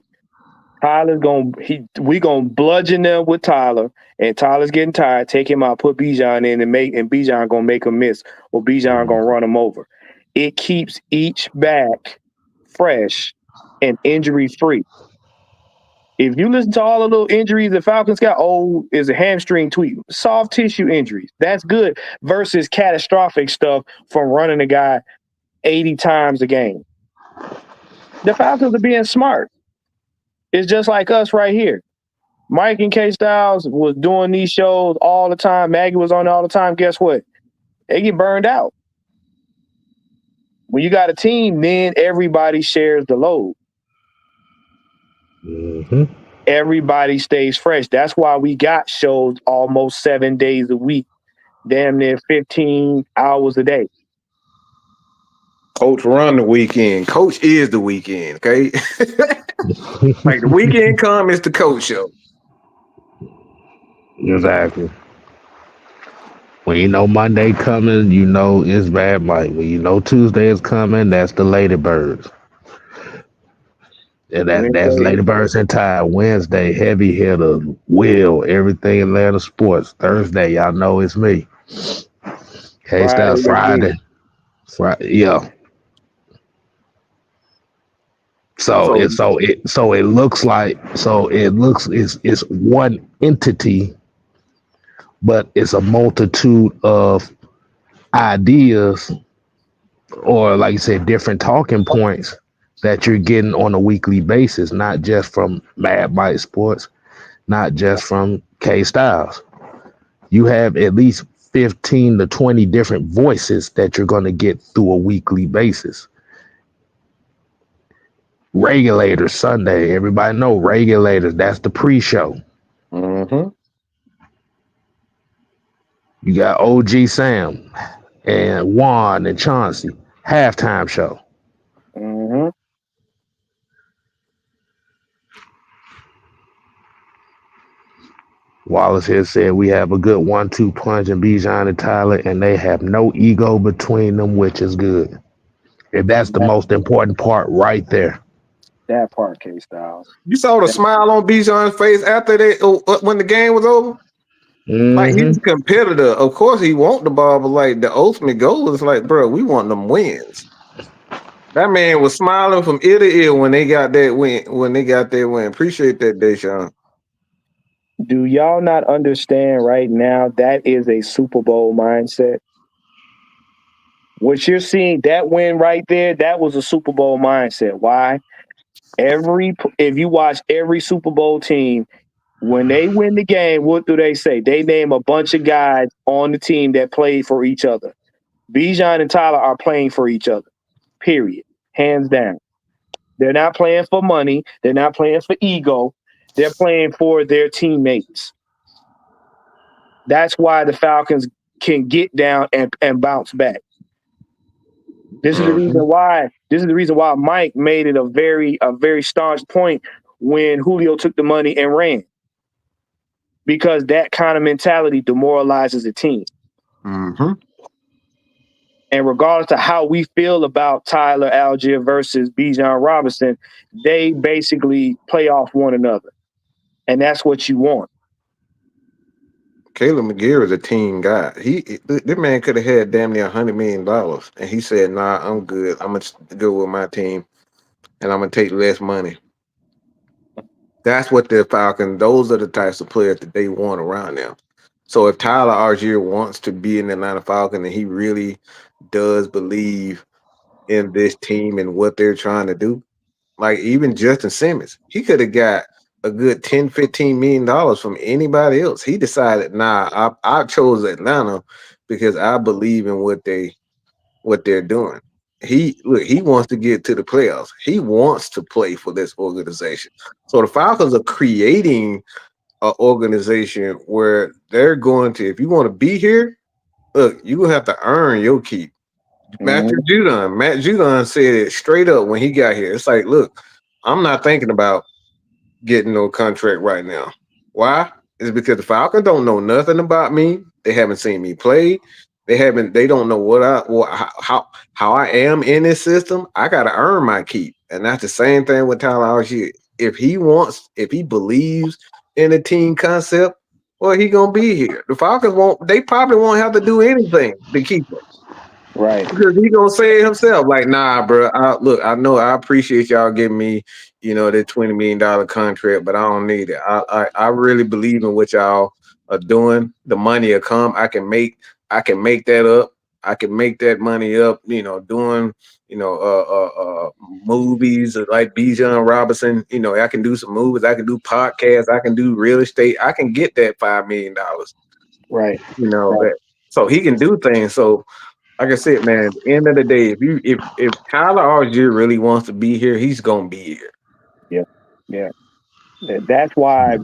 we gonna bludgeon them with Tyler, and Tyler's getting tired. Take him out, put Bijan in, and Bijan gonna make him miss, or Bijan gonna run him over. It keeps each back fresh and injury free. If you listen to all the little injuries the Falcons got, is a hamstring tweak, soft tissue injuries. That's good versus catastrophic stuff from running a guy 80 times a game. The Falcons are being smart. It's just like us right here. Mike and K Styles was doing these shows all the time. Maggie was on all the time. Guess what? They get burned out. When you got a team, then everybody shares the load. mm-hmm. Everybody stays fresh. That's why we got shows almost 7 days a week, damn near 15 hours a day. Coach run the weekend. Coach is the weekend. Okay, like the weekend come, it's the coach show. Exactly. When you know Monday coming, you know it's bad Mike. When you know Tuesday is coming, that's the Ladybirds. And that's Wednesday, Ladybirds and Tide. Wednesday, heavy hitter, Will, everything Atlanta sports. Thursday, y'all know it's me. K Friday Styles is me. Friday. Friday, yeah. So It looks it's one entity, but it's a multitude of ideas, or like you said, different talking points that you're getting on a weekly basis, not just from Mad Mike Sports, not just from K Styles. You have at least 15 to 20 different voices that you're going to get through a weekly basis. Regulators Sunday, everybody know Regulators. That's the pre-show. mm-hmm. You got OG Sam and Juan and Chauncey halftime show. Mm-hmm. Wallace here said we have a good 1-2 punch in Bijan and Tyler, and they have no ego between them, which is good. And that's the That, most important part right there. that part, K Styles. You saw the That, smile on Bijan's face after when the game was over. Like he's Mm-hmm. a competitor. Of course, he want the ball, but like the ultimate goal is like, bro, we want them wins. That man was smiling from ear to ear when they got that win. When they got that win, appreciate that, Deshaun. do y'all not understand right now that is a Super Bowl mindset? What you're seeing, that win right there, that was a Super Bowl mindset. Why? If you watch every Super Bowl team, When they win the game, what do they say? They name a bunch of guys on the team that played for each other. Bijan and Tyler are playing for each other. Period. Hands down. They're not playing for money. They're not playing for ego. They're playing for their teammates. That's why the Falcons can get down and bounce back. This is the reason why. This is the reason why Mike made it a very staunch point when Julio took the money and ran, because that kind of mentality demoralizes a team. Mm-hmm. And regardless of how we feel about Tyler Allgeier versus Bijan Robinson, they basically play off one another, and that's what you want. Caleb McGee is a team guy. This man could have had damn near $100 million, and he said, "Nah, I'm good. I'm gonna go with my team, and I'm gonna take less money." That's what the Falcons. Those are the types of players that they want around them. So if Tyler Allgeier wants to be an Atlanta Falcon, and he really does believe in this team and what they're trying to do, like even Justin Simmons, he could have got a good $10-15 million from anybody else. He decided, nah, I chose Atlanta because I believe in what they're doing. He wants to get to the playoffs. He wants to play for this organization. So the Falcons are creating an organization where they're going to, if you want to be here, look, you're gonna have to earn your keep. Matt Judon said it straight up when he got here. It's like, look, I'm not thinking about getting no contract right now. Why? It's because the Falcons don't know nothing about me. They haven't seen me play. They don't know how I am in this system. I gotta earn my keep. And that's the same thing with Tyler Allgeier. If he believes in the team concept, well, he gonna be here. The Falcons probably won't have to do anything to keep him. Right. Because he gonna say it himself, like, nah, bro. Look, I know I appreciate y'all giving me, that $20 million contract, but I don't need it. I really believe in what y'all are doing. The money will come. I can make that up. I can make that money up, doing, movies like Bijan Robinson. I can do some movies. I can do podcasts. I can do real estate. I can get that $5 million. Right. Right. So he can do things. So, like I said, man, at the end of the day, if Tyler Allgeier really wants to be here, he's gonna be here. Yeah. That's why.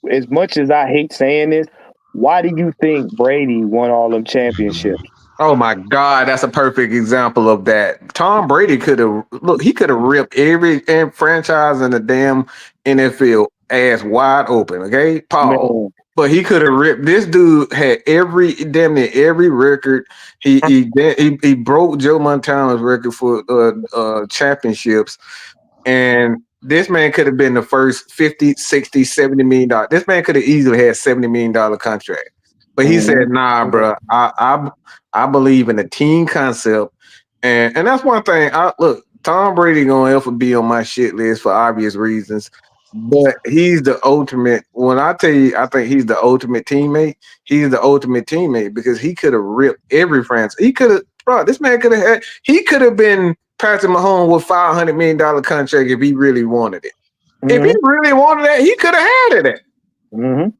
As much as I hate saying this, why do you think Brady won all them championships? Oh my God, that's a perfect example of that. Tom Brady could have ripped every franchise in the damn NFL ass wide open. Okay, Paul. Man. But he could have ripped. This dude had damn near every record. He broke Joe Montana's record for championships, and this man could have been the first 50, 60, $70 million. This man could have easily had $70 million contract. But he said, nah, bro, I believe in the team concept. And that's one thing. Look, Tom Brady gonna ever be on my shit list for obvious reasons. But he's the ultimate. When I tell you, I think he's the ultimate teammate. He's the ultimate teammate because he could have ripped every franchise. He could have, bro. This man could have had. He could have been Patrick Mahomes with $500 million contract if he really wanted it. If he really wanted that, he could have had it.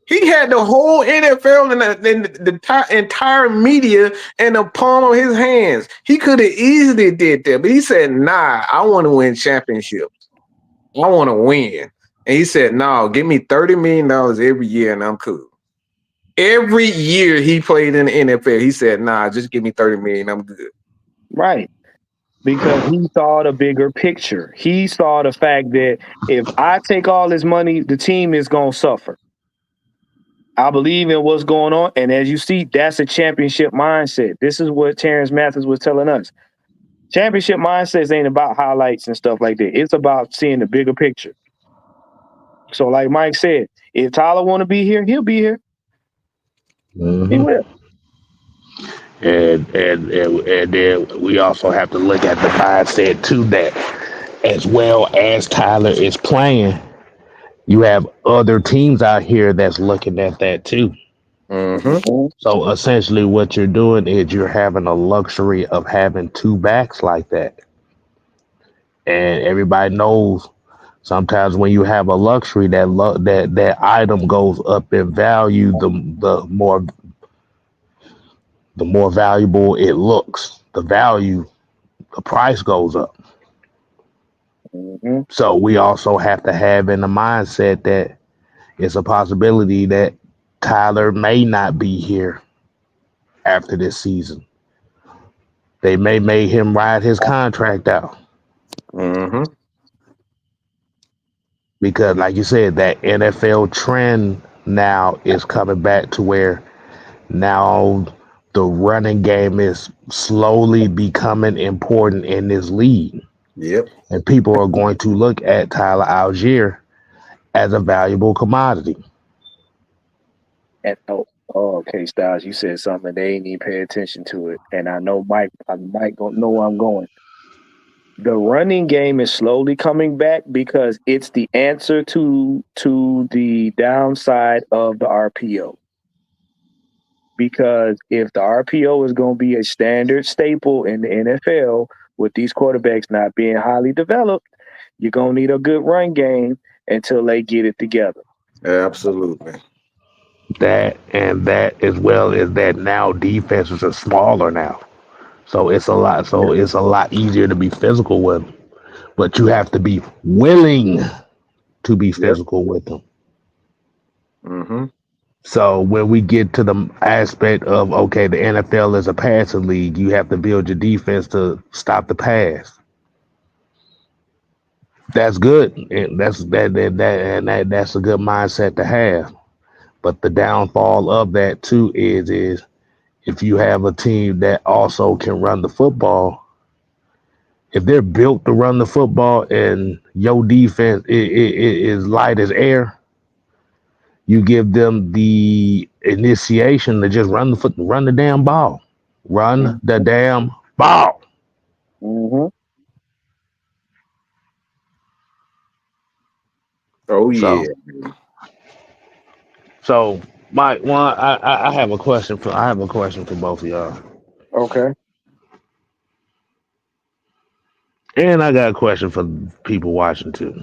He had the whole NFL and the entire media in the palm of his hands. He could have easily did that, but he said, "Nah, I want to win championships. I want to win." And he said, "No, give me $30 million every year, and I'm cool." Every year he played in the NFL, he said, "Nah, just give me $30 million, I'm good." Right. Because he saw the bigger picture. He saw the fact that if I take all this money, the team is going to suffer. I believe in what's going on. And as you see, that's a championship mindset. This is what Terrence Mathis was telling us. Championship mindsets ain't about highlights and stuff like that. It's about seeing the bigger picture. So like Mike said, if Tyler want to be here, he'll be here. He will. And then we also have to look at the mindset to that, as well as Tyler is playing. You have other teams out here that's looking at that too. So essentially, what you're doing is you're having a luxury of having two backs like that, and everybody knows Sometimes when you have a luxury, that item goes up in value. The more valuable it looks. The price goes up. Mm-hmm. So we also have to have in the mindset that it's a possibility that Tyler may not be here after this season. They may make him ride his contract out Mm-hmm. because, like you said, that NFL trend now is coming back to where now the running game is slowly becoming important in this league. Yep. And people are going to look at Tyler Algier as a valuable commodity. And okay, Styles, you said something they ain't even pay attention to it, and I know Mike gonna know where I'm going. The running game is slowly coming back because it's the answer to the downside of the RPO. Because if the RPO is going to be a standard staple in the NFL, with these quarterbacks not being highly developed, you're going to need a good run game until they get it together. Absolutely. That and that as well as that now defenses are smaller now. So Yep. it's a lot easier to be physical with them. But you have to be willing to be Yep. physical with them. Mm-hmm. So when we get to the aspect of okay, the NFL is a passing league, you have to build your defense to stop the pass. That's good. And that's a good mindset to have. But the downfall of that too is if you have a team that also can run the football, if they're built to run the football and your defense is light as air, you give them the initiation to just run the damn ball, run the Mm-hmm. damn ball. Mm-hmm. Oh So, yeah. so Mike, I have a question for both of y'all, Okay. and I got a question for people watching too.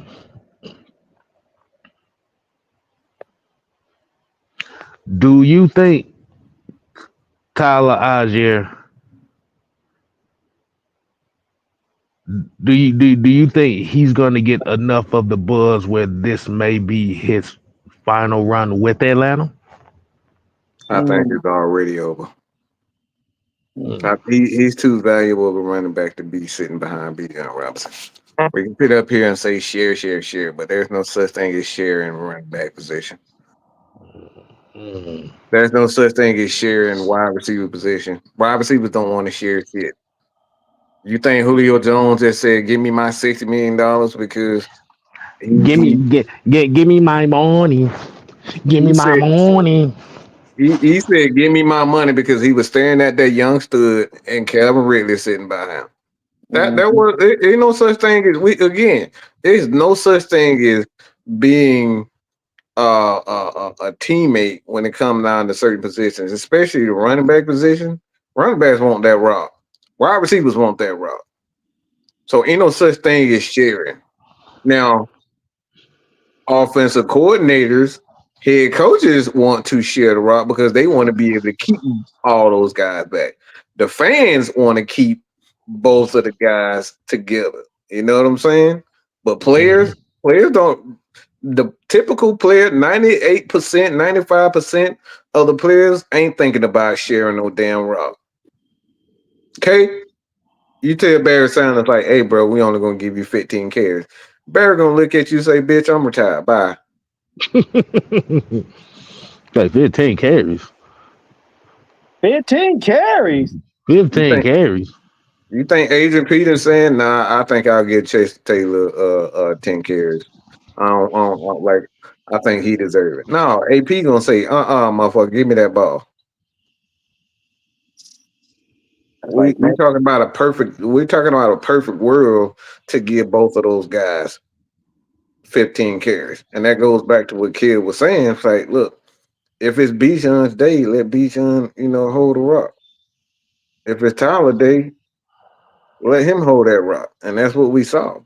Do you think Tyler Algier? Do you think he's going to get enough of the buzz where this may be his final run with Atlanta? I think Mm-hmm. it's already over. Mm. He's too valuable of a running back to be sitting behind Bijan Robinson. We can sit up here and say share, share, share, but there's no such thing as sharing running back position. Mm. There's no such thing as sharing wide receiver position. Wide receivers don't want to share shit. You think Julio Jones just said, "Give me my $60 million" because he Give me he give me my money. Give me he my said money. he said, "Give me my money" because he was staring at that young stud and Calvin Ridley sitting by him. That Mm-hmm. was ain't no such thing as we again. There's no such thing as being a teammate when it comes down to certain positions, especially the running back position. Running backs want that rock. Wide receivers want that rock. So ain't no such thing as sharing. Now, offensive coordinators, head coaches want to share the rock because they want to be able to keep all those guys back. The fans want to keep both of the guys together. You know what I'm saying? But Mhm. players don't. The typical player, 98%, 95% of the players ain't thinking about sharing no damn rock. Okay? You tell Barry Sanders, like, hey, bro, we only gonna give you 15 carries. Barry gonna look at you and say, bitch, I'm retired. Bye. Like 15 carries. 15 carries. 15 carries. You think Adrian Peterson saying, nah, I think I'll get Chase Taylor 10 carries. Like I think he deserves it. No, AP gonna say, motherfucker, give me that ball. That's like We Matt. talking about a perfect world to give both of those guys 15 carries. And that goes back to what Kid was saying. It's like, look, if it's Bijan's day, let Bijan, hold the rock. If it's Tyler day, let him hold that rock. And that's what we saw.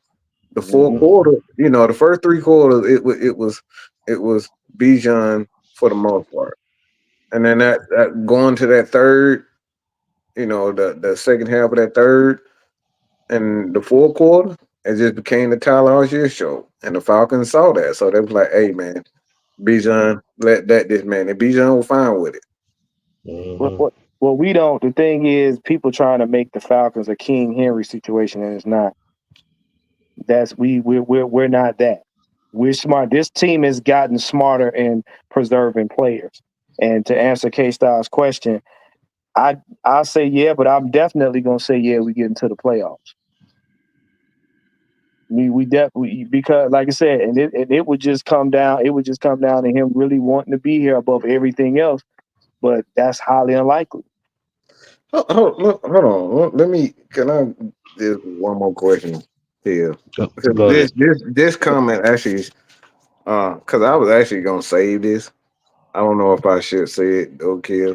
The fourth quarter, the first three quarters, it was Bijan for the most part, and then that going to that third, the second half of that third and the fourth quarter, it just became the Tyler Algier show, and the Falcons saw that, so they was like, "Hey, man, Bijan, let this man," and Bijan was fine with it. Mm-hmm. Well, we don't. The thing is, people trying to make the Falcons a King Henry situation, and it's not. We're not that. We're smart. This team has gotten smarter in preserving players. And to answer K Styles' question, I'll say yeah, but I'm definitely gonna say yeah. We get into the playoffs. We definitely, because like I said, and it would just come down. It would just come down to him really wanting to be here above everything else. But that's highly unlikely. Hold on. Can I just one more question here? Because Go ahead. this comment actually is, because I was actually gonna save this. I don't know if I should say it. Okay.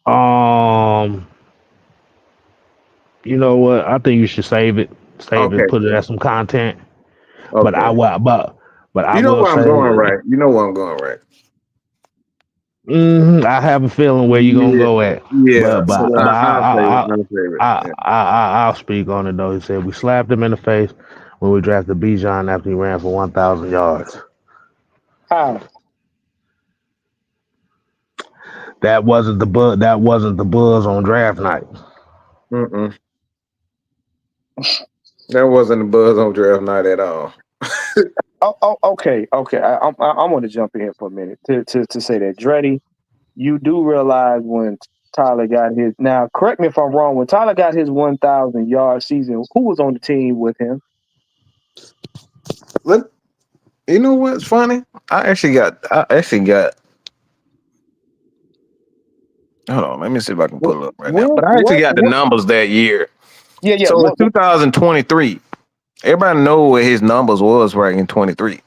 Um, you know what? I think you should save it. Save it. Okay. Put it as some content. But I Okay. will. But I You know will where I'm say. going, right? You know where I'm going, right? I have a feeling where you're gonna Yeah. go at. Yeah. But So I'll save it. I'll save it. Yeah. I'll speak on it though. He said we slapped him in the face when we drafted Bijan after he ran for 1,000 yards. How? That wasn't the buzz. That wasn't the buzz on draft night. Mm-mm. That wasn't a buzz on draft night at all. Okay. I want to jump in here for a minute to say that Dreddy, you do realize when Tyler got his. Now, correct me if I'm wrong. When Tyler got his 1,000-yard season, who was on the team with him? Look, you know what's funny? I actually got. Hold on, let me see if I can pull it up right now. But I actually got the numbers that year. Yeah. So in 2023, everybody know what his numbers was right in 23.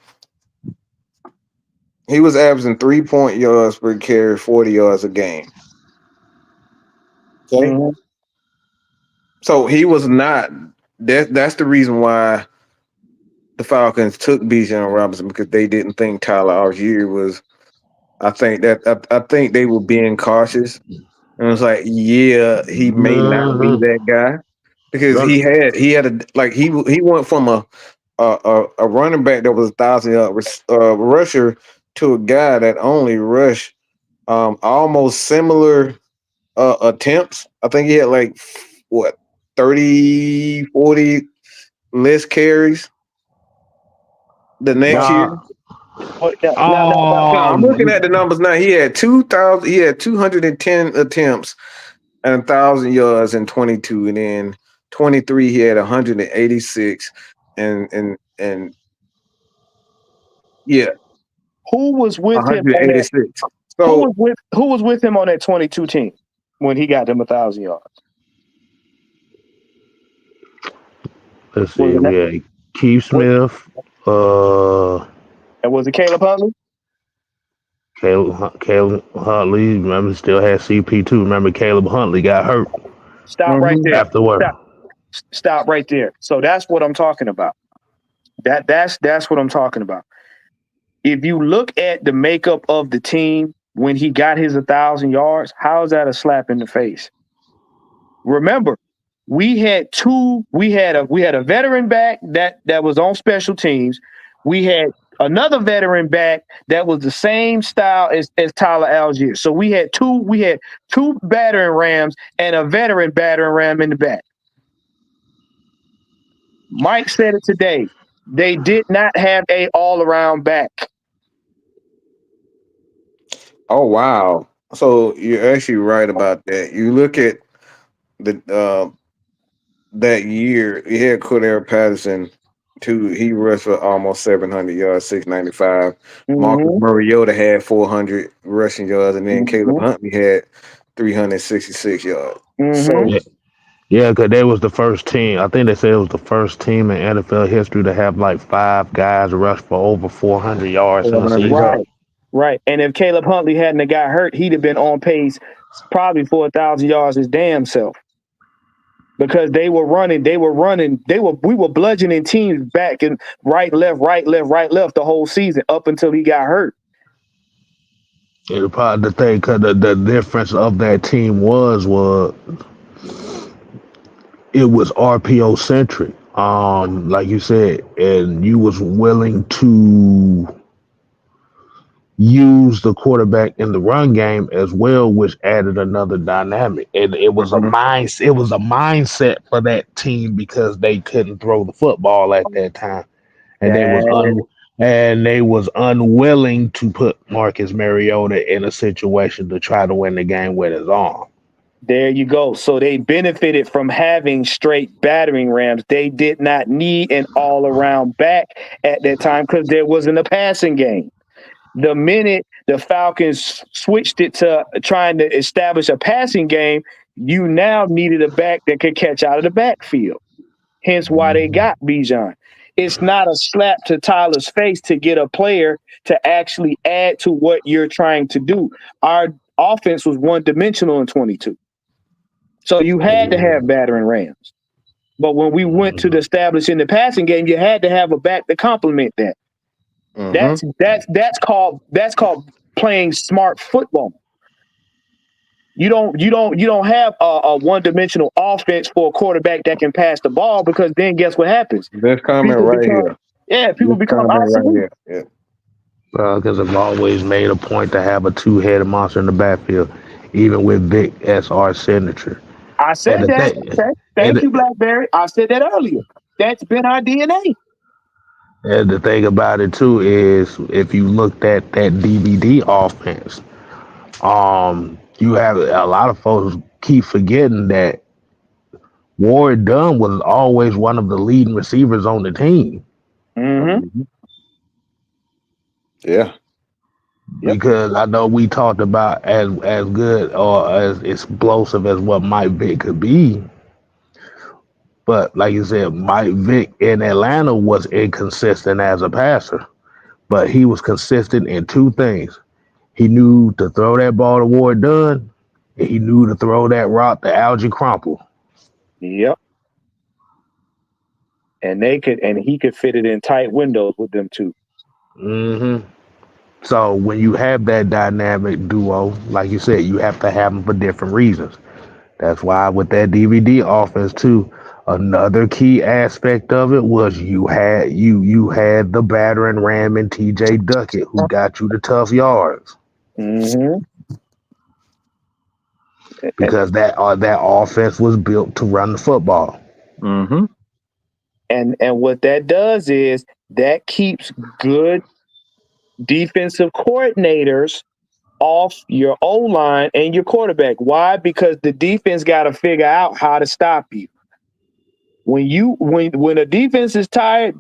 He was averaging 3 point yards per carry, 40 yards a game. Okay. Mhm. So he was not that's the reason why the Falcons took Bijan Robinson, because they didn't think Tyler Algier was. I think they were being cautious. And it was like, yeah, he may not be that guy, because he had he went from a running back that was 1,000-yard rusher to a guy that only rushed almost similar attempts. I think he had like what 30, 40 less carries the next year. Nah. No, I'm looking at the numbers now. He had 2,000. He had 210 attempts and 1,000 yards in 22, and then 23 he had 186, and yeah, Who was with him on that? 186. So Who was with him on that 22 team when he got them 1,000 yards? Let's see. We had Keith Smith. And was it Caleb Huntley? Caleb Huntley. Remember, still had CP2. Remember, Caleb Huntley got hurt. Stop right there. Afterward. Stop right there. So that's what I'm talking about. That's what I'm talking about. If you look at the makeup of the team when he got his 1,000 yards, how is that a slap in the face? Remember, we had a veteran back that was on special teams. We had another veteran back that was the same style as Tyler Algier. So we had two battering rams and a veteran battering ram in the back. Mike said it today. They did not have a all-around back. oh wow. So you're actually right about that. You look at the that year, he had Cordell Patterson too. He rushed for almost 700 yards, 695. Marcus Mariota had 400 rushing yards, and then Caleb Huntley had 366 yards. So Yeah, because they was the first team. I think they said it was the first team in NFL history to have like 5 guys rush for over 400 yards in the 400 season. yards. Right. And if Caleb Huntley hadn't got hurt, he'd have been on pace probably for 1,000 yards his damn self. because we were bludgeoning teams back and right, left the whole season up until he got hurt. And probably the thing, cause the difference of that team was it was RPO centric. Like you said, and you was willing to use the quarterback in the run game as well, which added another dynamic. And it was a Mhm. mindset for that team because they couldn't throw the football at that time, and That, they was unwilling to put Marcus Mariota in a situation to try to win the game with his arm. there you go. So they benefited from having straight battering rams. They did not need an all around back at that time because there wasn't a passing game. The minute the Falcons switched it to trying to establish a passing game, you now needed a back that could catch out of the backfield. Hence why they got Bijan. It's not a slap to Tyler's face to get a player to actually add to what you're trying to do. Our offense was one dimensional in 22. So you had to have battering rams. But when we went to the establishing the passing game, you had to have a back to complement that. Mhm. That's called playing smart football. You don't have a one dimensional offense for a quarterback that can pass the ball because then guess what happens? This comment People right become here. people This become comment right obsolete. here. Yeah. Because I've always made a point to have a two-headed monster in the backfield, even with Vic SR signature. I And said the that. thing, Okay. and Thank you, Blackberry. I said that earlier. That's been our DNA. And the thing about it too is, if you looked at that DVD offense, you have a lot of folks keep forgetting that Ward Dunn was always one of the leading receivers on the team Mm-hmm. Mhm. Yeah. Yep. because I know we talked about as good or as explosive as what Mike Vick could be, but like you said, Mike Vick in Atlanta was inconsistent as a passer, but he was consistent in two things. He knew to throw that ball to Ward Dunn, and he knew to throw that rock to Algie Crumple. Yep. And he could fit it in tight windows with them too. hmm So when you have that dynamic duo, like you said, you have to have them for different reasons. That's why with that DVD offense too, another key aspect of it was you had the battering ram and TJ Duckett who got you the tough yards Mm-hmm. And, because that offense was built to run the football. Mhm. and what that does is that keeps good defensive coordinators off your O line and your quarterback. Why? Because the defense got to figure out how to stop you. When a defense is tired,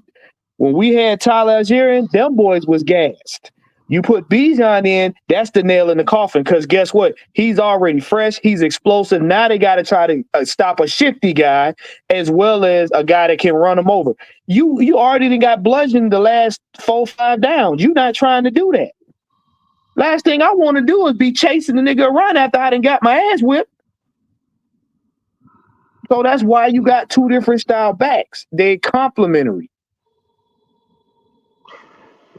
when we had Tyler Algier in, them boys was gassed. You put Bijan in, that's the nail in the coffin. Because guess what? He's already fresh. He's explosive. Now they got to try to stop a shifty guy as well as a guy that can run him over. You already done got bludgeoned the last 4-5 downs. You're not trying to do that. Last thing I want to do is be chasing the nigga around after I done got my ass whipped. So that's why you got two different style backs. They complementary.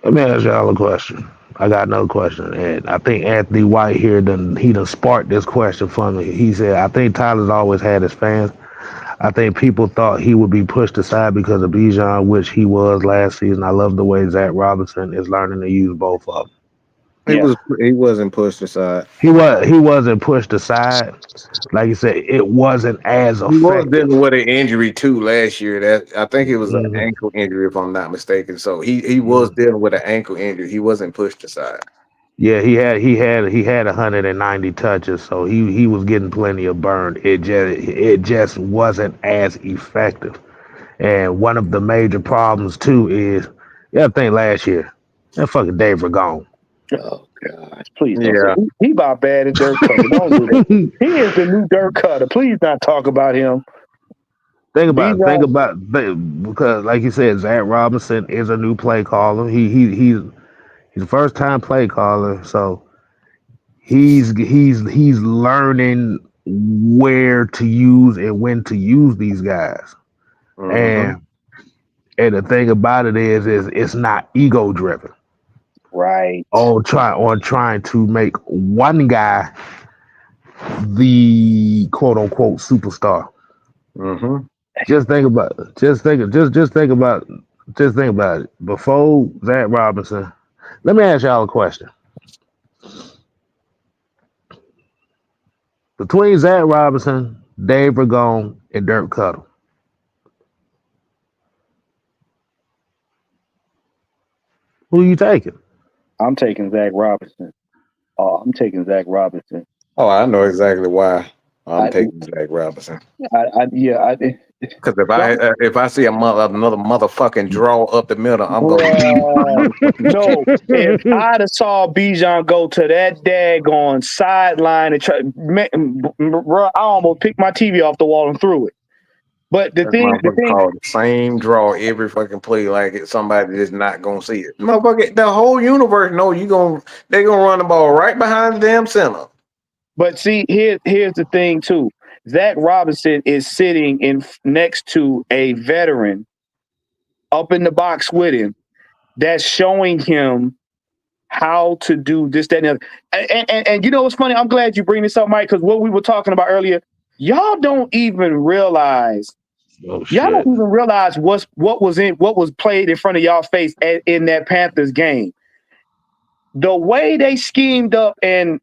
Let me ask y'all a question. I got another question, and I think Anthony White here done sparked this question for me. He said, "I think Tyler's always had his fans. I think people thought he would be pushed aside because of Bijan, which he was last season. I love the way Zach Robinson is learning to use both of them. He Yeah. was he wasn't pushed aside. He wasn't pushed aside. Like you said, it wasn't as He was effective. dealing with an injury too last year. That I think it was an hmm ankle injury, if I'm not mistaken. So he was dealing with an ankle injury. He wasn't pushed aside. Yeah, he had 190 touches, so he was getting plenty of burn. It just wasn't as effective. And one of the major problems too is, yeah, I think last year that fucking Dave gone. Oh gosh, please don't say Yeah. he about bad as Dirk Cutter. Don't do that. He is the new Dirk Cutter. Please not talk about him. Bijan, Because like you said, Zach Robinson is a new play caller. He's a first time play caller, so he's learning where to use and when to use these guys. Mm-hmm. And the thing about it is it's not ego driven. Right. On trying to make one guy the quote unquote superstar. Mm-hmm. Just think about it. Just think about it. Before Zach Robinson, let me ask y'all a question. Between Zach Robinson, Dave Ragone, and Dirk Cuddle, who you taking? I'm taking Zach Robinson. Oh, I'm taking Zach Robinson. Oh, I know exactly why I'm I, taking Zach Robinson. yeah, Because well, if I see another motherfucking draw up the middle, I'm gonna leave. bruh, no. If I'd have saw Bijan go to that daggone sideline and try, bruh, I almost picked my TV off the wall and threw it. But That motherfucker called the same draw every fucking play, like it's somebody that's not gonna see it. Motherfucker, the whole universe know they gonna run the ball right behind the damn center. But see, here's the thing too. Zach Robinson is sitting in next to a veteran up in the box with him that's showing him how to do this, that, and the other. And you know what's funny? I'm glad you bring this up, Mike, because what we were talking about earlier, y'all don't even realize Oh y'all don't shit! even realize what was played in front of y'all face in that Panthers game. The way they schemed up, and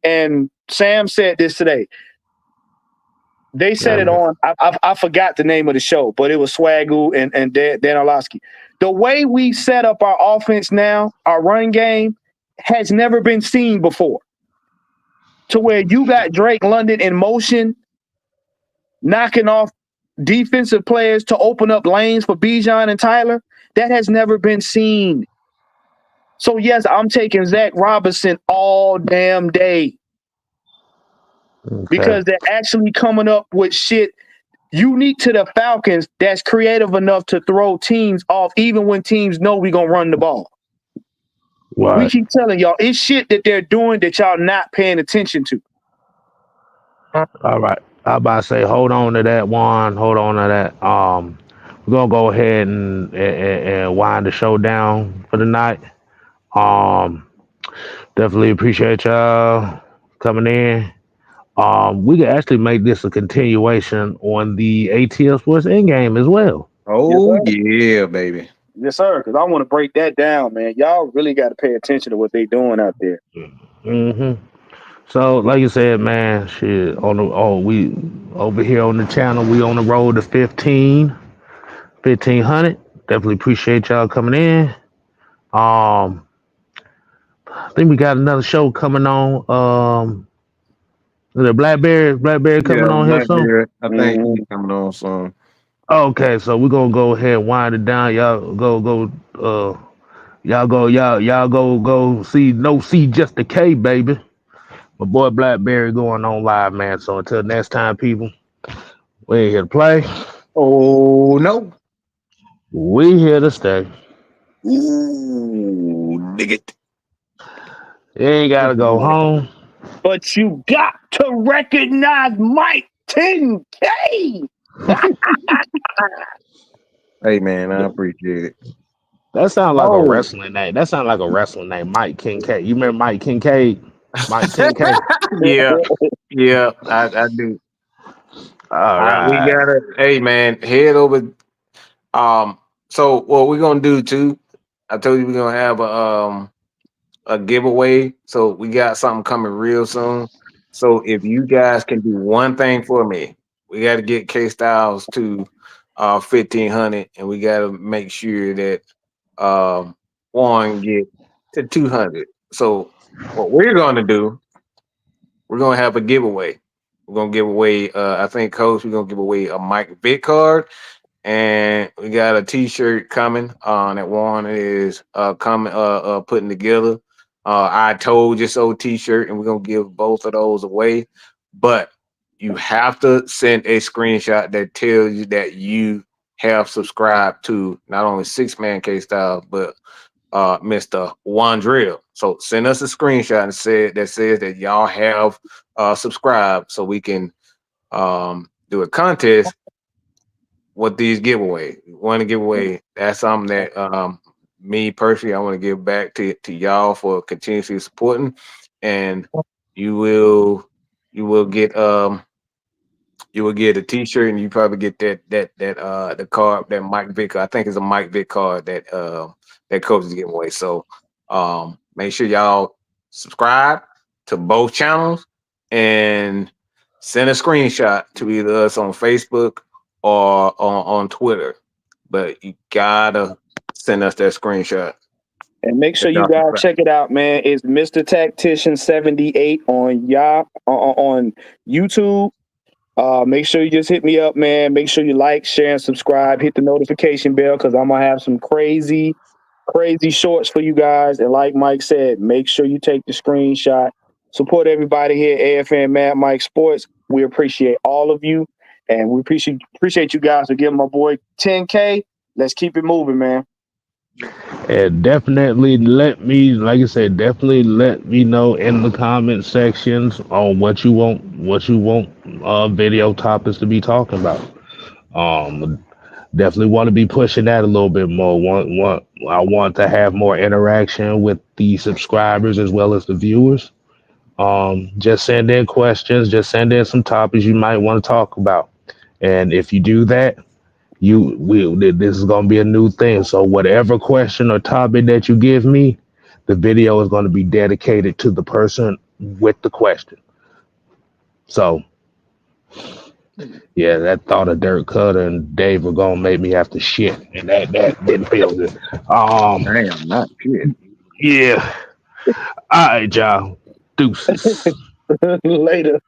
Sam said this today. They said it Man, on. I forgot the name of the show, but it was Swagoo and Dan Orlovsky. The way we set up our offense now, our run game, has never been seen before. To where you got Drake London in motion, knocking off defensive players to open up lanes for Bijan and Tyler. That has never been seen. So yes, I'm taking Zach Robinson all damn day okay. because they're actually coming up with shit unique to the Falcons that's creative enough to throw teams off even when teams know we're going to run the ball. We Right. keep telling y'all, it's shit that they're doing that y'all not paying attention to. All right. I about to say, hold on to that one. Hold on to that. We're gonna go ahead and wind the show down for the night. Um, definitely appreciate y'all coming in. We can actually make this a continuation on the ATL Sports End game as well. Yes, Oh sir. yeah, baby. Yes, sir. Because I want to break that down, man. Y'all really got to pay attention to what they doing out there. hmm So, like you said, man, shit. We over here on the channel. We on the road to 1,500. Definitely appreciate y'all coming in. I think we got another show coming on. The Blackberry coming Yeah, on here soon. Blackbeard. I think Mm-hmm. he's coming on soon. Okay, so we're gonna go ahead and wind it down. Y'all go see no see just the K baby. My boy Blackberry going on live, man. So until next time, people, we ain't here to play. Oh no. We here to stay. Ooh, nigga. You ain't gotta go home. But you got to recognize Mike 10K. Hey man, I appreciate it. That sounds like a Oh, wrestling name. That sounds like a wrestling name, Mike Kincaid. You remember Mike Kincaid? Mike 10K. Yeah, yeah, I do. All We right. gotta, hey man, head over. So what we're gonna do too? I told you we're gonna have a giveaway. So we got something coming real soon. So if you guys can do one thing for me, we got to get K Styles to 1,500, and we got to make sure that Warren get to 200. So what we're gonna do? We're gonna have a giveaway. We're gonna give away. I think, Coach, we're gonna give away a Mike Vick card, and we got a T-shirt coming. That Warren is coming putting together. I told you so T-shirt, and we're gonna give both of those away. But you have to send a screenshot that tells you that you have subscribed to not only Six Man K Style, but Mr. Wandrill. So send us a screenshot and says that y'all have subscribed so we can do a contest with these giveaways. Want to give away? That's something that me personally, I want to give back to y'all for continuously supporting, and you will get you will get a T-shirt, and you probably get that the card, that Mike Vick. I think it's a Mike Vick card that coach is giving away. So make sure y'all subscribe to both channels and send a screenshot to either us on Facebook or on Twitter. But you gotta send us that screenshot. And make sure If you y'all guys subscribe. check it out, man. It's Mr. Tactician 78 on on YouTube. Make sure you just hit me up, man. Make sure you like, share, and subscribe. Hit the notification bell because I'm gonna have some crazy shorts for you guys. And like Mike said, make sure you take the screenshot. Support everybody here at AFN Mad Mike Sports. We appreciate all of you, and we appreciate you guys for giving my boy 10K. Let's keep it moving, man. And definitely let me, like I said, definitely let me know in the comment sections on what you want video topics to be talking about. Definitely want to be pushing that a little bit more. I want to have more interaction with the subscribers as well as the viewers. Just send in questions, just send in some topics you might want to talk about. And if you do that, this is gonna be a new thing. So whatever question or topic that you give me, the video is going to be dedicated to the person with the question. So yeah, that thought of Dirk Cutter and Dave were gonna make me have to shit, and that didn't feel good. Damn, not shit. Yeah. All right, y'all. Deuces. Later.